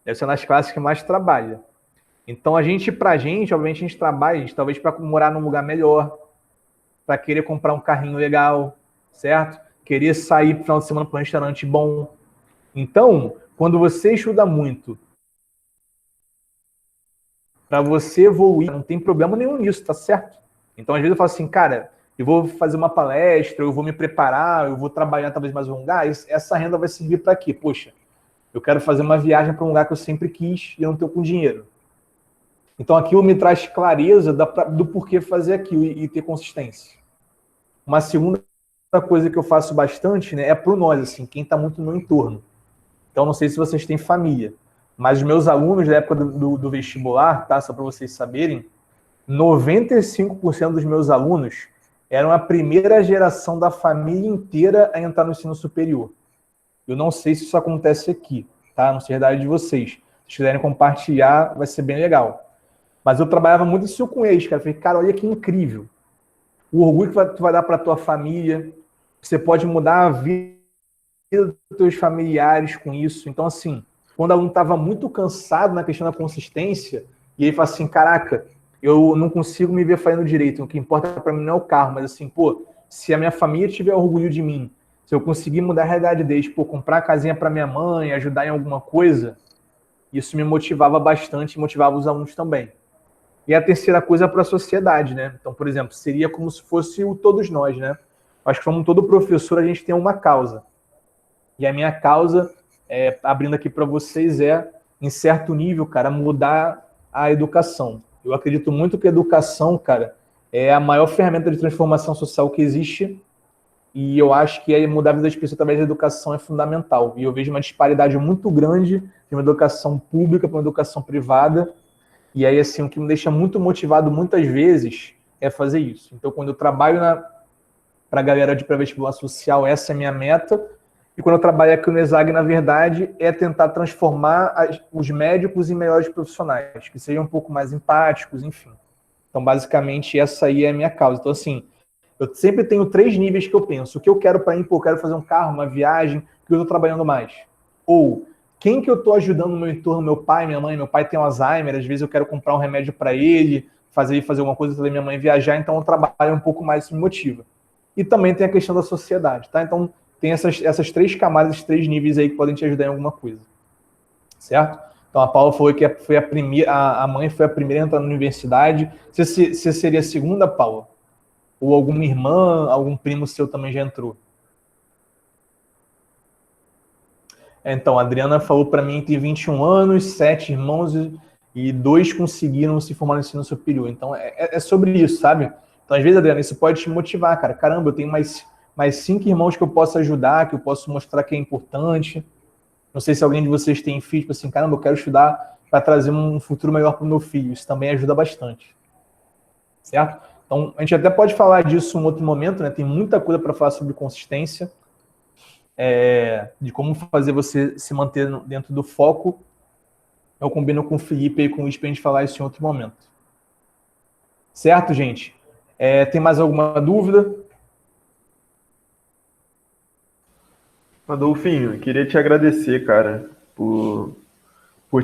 [SPEAKER 1] Deve ser nas classes que mais trabalha. Então, obviamente, a gente trabalha, talvez para morar num lugar melhor, para querer comprar um carrinho legal, certo? Querer sair no final de semana para um restaurante bom. Então, quando você estuda muito, para você evoluir, não tem problema nenhum nisso, tá certo? Então, às vezes eu falo assim, cara, eu vou fazer uma palestra, eu vou me preparar, eu vou trabalhar talvez mais um lugar, essa renda vai servir para quê? Poxa, eu quero fazer uma viagem para um lugar que eu sempre quis e eu não estou com dinheiro. Então, aquilo me traz clareza do porquê fazer aquilo e ter consistência. Uma segunda coisa que eu faço bastante, né, é pro nós, assim, quem está muito no meu entorno. Então, não sei se vocês têm família, mas os meus alunos da época do vestibular, tá, só para vocês saberem, 95% dos meus alunos eram a primeira geração da família inteira a entrar no ensino superior. Eu não sei se isso acontece aqui, tá? Não sei a idade de vocês. Se vocês quiserem compartilhar, vai ser bem legal. Mas eu trabalhava muito isso com eles, cara. Eu falei, cara, olha que incrível. O orgulho que tu vai dar para tua família. Você pode mudar a vida dos teus familiares com isso. Então, assim, quando o aluno estava muito cansado na questão da consistência, e ele fala assim, caraca, eu não consigo me ver fazendo direito. O que importa para mim não é o carro, mas assim, pô, se a minha família tiver orgulho de mim, se eu conseguir mudar a realidade deles, pô, comprar a casinha para minha mãe, ajudar em alguma coisa, isso me motivava bastante e motivava os alunos também. E a terceira coisa é para a sociedade, né? Então, por exemplo, seria como se fosse o todos nós, né? Acho que como todo professor, a gente tem uma causa. E a minha causa, abrindo aqui para vocês, em certo nível, cara, mudar a educação. Eu acredito muito que a educação, cara, é a maior ferramenta de transformação social que existe. E eu acho que mudar a vida das pessoas através da educação é fundamental. E eu vejo uma disparidade muito grande de uma educação pública para uma educação privada. E aí, assim, o que me deixa muito motivado muitas vezes é fazer isso. Então, quando eu trabalho para a galera de pré-vestibular social, essa é a minha meta. E quando eu trabalho aqui no ESAG, na verdade, é tentar transformar os médicos em melhores profissionais, que sejam um pouco mais empáticos, enfim. Então, basicamente, essa aí é a minha causa. Então, assim, eu sempre tenho 3 níveis que eu penso. O que eu quero para mim, pô, eu quero fazer um carro, uma viagem, que eu estou trabalhando mais. Ou quem que eu estou ajudando no meu entorno, meu pai, minha mãe. Meu pai tem Alzheimer, às vezes eu quero comprar um remédio para ele, fazer alguma coisa, fazer minha mãe viajar, então eu trabalho um pouco mais, isso me motiva. E também tem a questão da sociedade, tá? Então, tem essas 3 camadas, esses 3 níveis aí que podem te ajudar em alguma coisa. certo? Então a Paula foi que foi a primeira, a mãe foi a primeira a entrar na universidade. Você seria a segunda, Paula? Ou alguma irmã, algum primo seu também já entrou? Então, a Adriana falou para mim, tem 21 anos, 7 irmãos e 2 conseguiram se formar no ensino superior. Então, é sobre isso, sabe? Então, às vezes, Adriana, isso pode te motivar, cara. Caramba, eu tenho mais 5 irmãos que eu posso ajudar, que eu posso mostrar que é importante. Não sei se alguém de vocês tem filho, tipo assim, caramba, eu quero estudar para trazer um futuro melhor para o meu filho. Isso também ajuda bastante. Certo? Então, a gente até pode falar disso em um outro momento, né? Tem muita coisa para falar sobre consistência. De como fazer você se manter dentro do foco. Eu combino com o Felipe e com o Luiz para a gente falar isso em outro momento. Certo, gente? Tem mais alguma dúvida?
[SPEAKER 8] Adolfinho, eu queria te agradecer, cara, por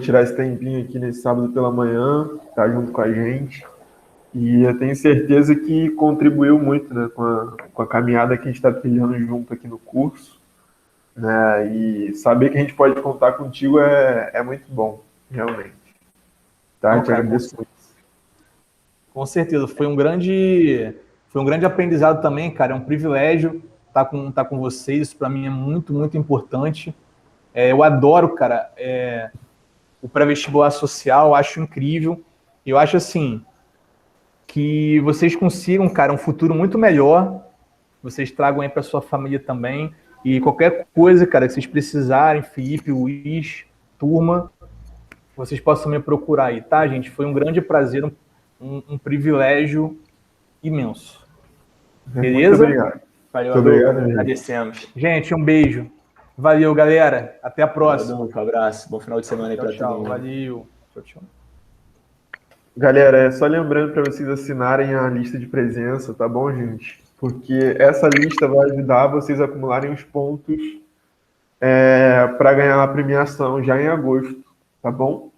[SPEAKER 8] tirar esse tempinho aqui nesse sábado pela manhã, estar junto com a gente. E eu tenho certeza que contribuiu muito, né, com a caminhada que a gente está trilhando junto aqui no curso. Né? E saber que a gente pode contar contigo é muito bom, realmente. Tá?
[SPEAKER 1] Não,
[SPEAKER 8] Te
[SPEAKER 1] cara,
[SPEAKER 8] agradeço muito.
[SPEAKER 1] Com certeza, foi um grande aprendizado também, cara. É um privilégio estar com vocês. Isso para mim é muito, muito importante. Eu adoro, cara, o pré-vestibular social, acho incrível. Eu acho assim que vocês consigam, cara, um futuro muito melhor. Vocês tragam aí para sua família também. E qualquer coisa, cara, que vocês precisarem, Felipe, Luiz, turma, vocês possam me procurar aí, tá, gente? Foi um grande prazer, um privilégio imenso. Beleza?
[SPEAKER 8] Muito obrigado.
[SPEAKER 7] Valeu,
[SPEAKER 8] Muito obrigado,
[SPEAKER 7] agradecemos.
[SPEAKER 1] Gente, um beijo. Valeu, galera. Até a próxima.
[SPEAKER 7] Um abraço. Bom final de semana aí para todo mundo.
[SPEAKER 1] Valeu. Tchau.
[SPEAKER 8] Galera, só lembrando para vocês assinarem a lista de presença, tá bom, gente? Porque essa lista vai ajudar vocês a acumularem os pontos para ganhar a premiação já em agosto, tá bom?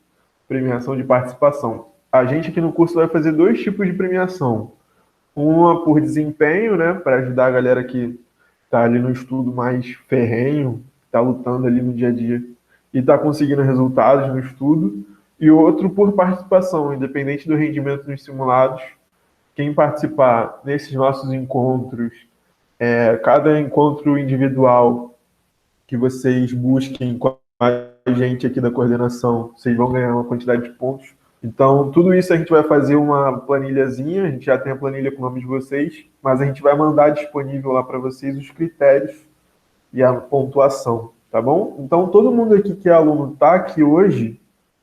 [SPEAKER 8] Premiação de participação. A gente aqui no curso vai fazer 2 tipos de premiação. Uma por desempenho, né, para ajudar a galera que está ali no estudo mais ferrenho, está lutando ali no dia a dia e está conseguindo resultados no estudo. E outro por participação, independente do rendimento nos simulados. Quem participar nesses nossos encontros, cada encontro individual que vocês busquem com a gente aqui da coordenação, vocês vão ganhar uma quantidade de pontos. Então, tudo isso a gente vai fazer uma planilhazinha, a gente já tem a planilha com o nome de vocês, mas a gente vai mandar disponível lá para vocês os critérios e a pontuação, tá bom? Então, todo mundo aqui que é aluno está aqui hoje,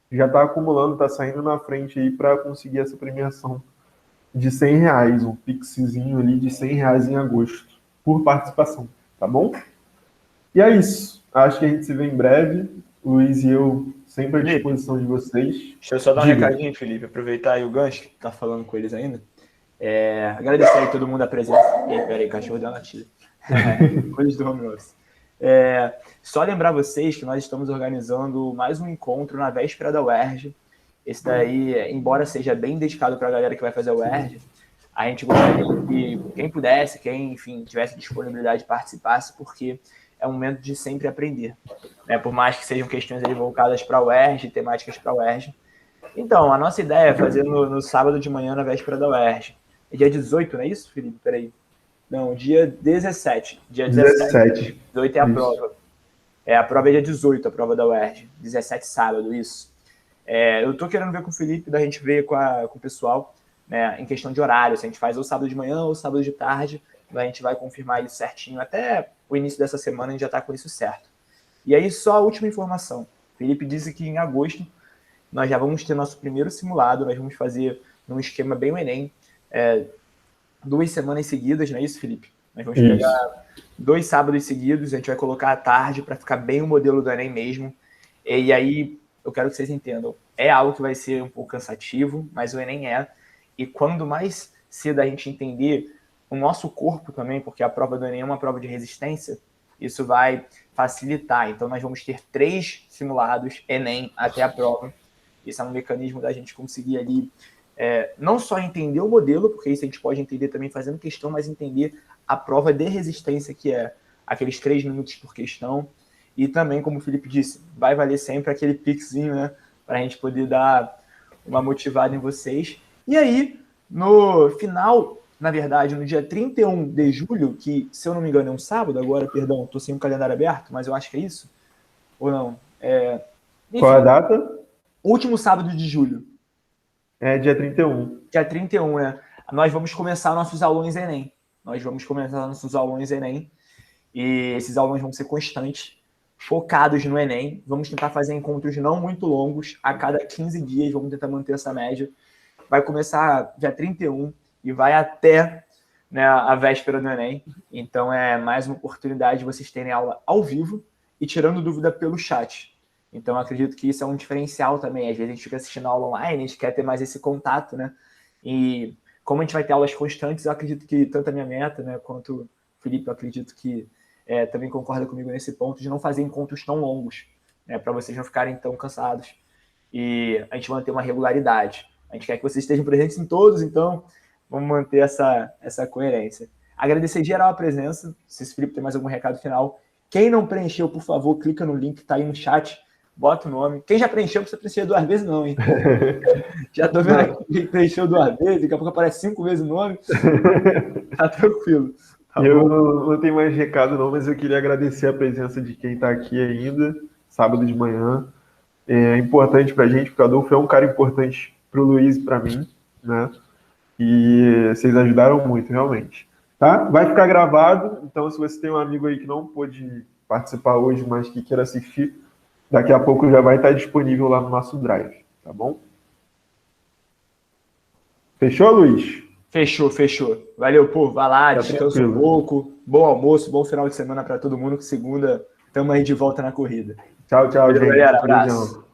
[SPEAKER 8] já está acumulando, está saindo na frente aí para conseguir essa premiação de R$100, um pixzinho ali de R$100 em agosto, por participação, tá bom? E é isso. Acho que a gente se vê em breve. O Luiz e eu sempre à disposição de vocês.
[SPEAKER 7] Deixa eu só dar um recadinho, Felipe, aproveitar aí o gancho, que tá falando com eles ainda. Agradecer aí todo mundo a presença. Peraí, cachorro deu uma latilha. Coisas do home office. Só lembrar vocês que nós estamos organizando mais um encontro na véspera da UERJ. Esse daí, embora seja bem dedicado para a galera que vai fazer a UERJ, a gente gostaria que quem pudesse, quem, enfim, tivesse disponibilidade participasse, porque é um momento de sempre aprender, né? Por mais que sejam questões aí voltadas para a UERJ, temáticas para a UERJ. Então, a nossa ideia é fazer no sábado de manhã, na véspera da UERJ. É dia 18, não é isso, Felipe? Peraí. Não, dia 17. Dia 17. 18 é a prova. A prova é dia 18, a prova da UERJ. 17 sábado, isso. Eu tô querendo ver com o Felipe, da gente ver com o pessoal, né, em questão de horário, se a gente faz ou sábado de manhã ou sábado de tarde, a gente vai confirmar isso certinho. Até o início dessa semana a gente já tá com isso certo. E aí, só a última informação. O Felipe disse que em agosto nós já vamos ter nosso primeiro simulado, nós vamos fazer num esquema bem o Enem, 2 semanas seguidas, não é isso, Felipe? Nós vamos pegar 2 sábados seguidos, a gente vai colocar à tarde para ficar bem o modelo do Enem mesmo. E aí, eu quero que vocês entendam, é algo que vai ser um pouco cansativo, mas o Enem e quando mais cedo a gente entender o nosso corpo também, porque a prova do Enem é uma prova de resistência, isso vai facilitar. Então, nós vamos ter 3 simulados Enem até a prova. Isso é um mecanismo da gente conseguir ali não só entender o modelo, porque isso a gente pode entender também fazendo questão, mas entender a prova de resistência, que é aqueles 3 minutos por questão. E também, como o Felipe disse, vai valer sempre aquele pixinho, né? Para a gente poder dar uma motivada em vocês. E aí, no final, na verdade, no dia 31 de julho, que, se eu não me engano, é um sábado agora, perdão, estou sem o calendário aberto, mas eu acho que é isso. Ou não? Enfim,
[SPEAKER 8] Qual a data?
[SPEAKER 7] último sábado de julho.
[SPEAKER 8] É dia 31.
[SPEAKER 7] Dia 31, né? Nós vamos começar nossos aulões Enem. E esses aulões vão ser constantes, focados no Enem. Vamos tentar fazer encontros não muito longos, a cada 15 dias, vamos tentar manter essa média. Vai começar dia 31 e vai até, né, a véspera do Enem. Então é mais uma oportunidade de vocês terem aula ao vivo e tirando dúvida pelo chat. Então eu acredito que isso é um diferencial também. Às vezes a gente fica assistindo aula online, a gente quer ter mais esse contato, né? E como a gente vai ter aulas constantes, eu acredito que tanto a minha meta, né, quanto o Felipe, eu acredito que também concorda comigo nesse ponto de não fazer encontros tão longos, né, para vocês não ficarem tão cansados. E a gente manter uma regularidade. A gente quer que vocês estejam presentes em todos, então vamos manter essa coerência. Agradecer geral a presença. Se o Felipe tem mais algum recado final. Quem não preencheu, por favor, clica no link que está aí no chat, bota o nome. Quem já preencheu, não precisa preencher 2 vezes não, hein? Já tô vendo aqui quem preencheu 2 vezes, daqui a pouco aparece 5 vezes o nome. Tá tranquilo. Tá
[SPEAKER 8] eu
[SPEAKER 7] bom?
[SPEAKER 8] não tenho mais recado não, mas eu queria agradecer a presença de quem está aqui ainda, sábado de manhã. É importante para a gente, porque o Adolfo é um cara importante para o Luiz e para mim, né? E vocês ajudaram muito, realmente. Tá? Vai ficar gravado, então se você tem um amigo aí que não pôde participar hoje, mas que queira assistir, daqui a pouco já vai estar disponível lá no nosso Drive, tá bom? Fechou, Luiz?
[SPEAKER 7] Fechou. Valeu, pô. Vai lá,
[SPEAKER 8] Tá
[SPEAKER 7] descansa
[SPEAKER 8] tranquilo.
[SPEAKER 7] um pouco. Bom almoço, bom final de semana para todo mundo, que segunda estamos aí de volta na corrida.
[SPEAKER 8] Tchau,
[SPEAKER 7] Valeu,
[SPEAKER 8] gente.
[SPEAKER 7] galera.
[SPEAKER 8] Beijão.
[SPEAKER 7] Abraço.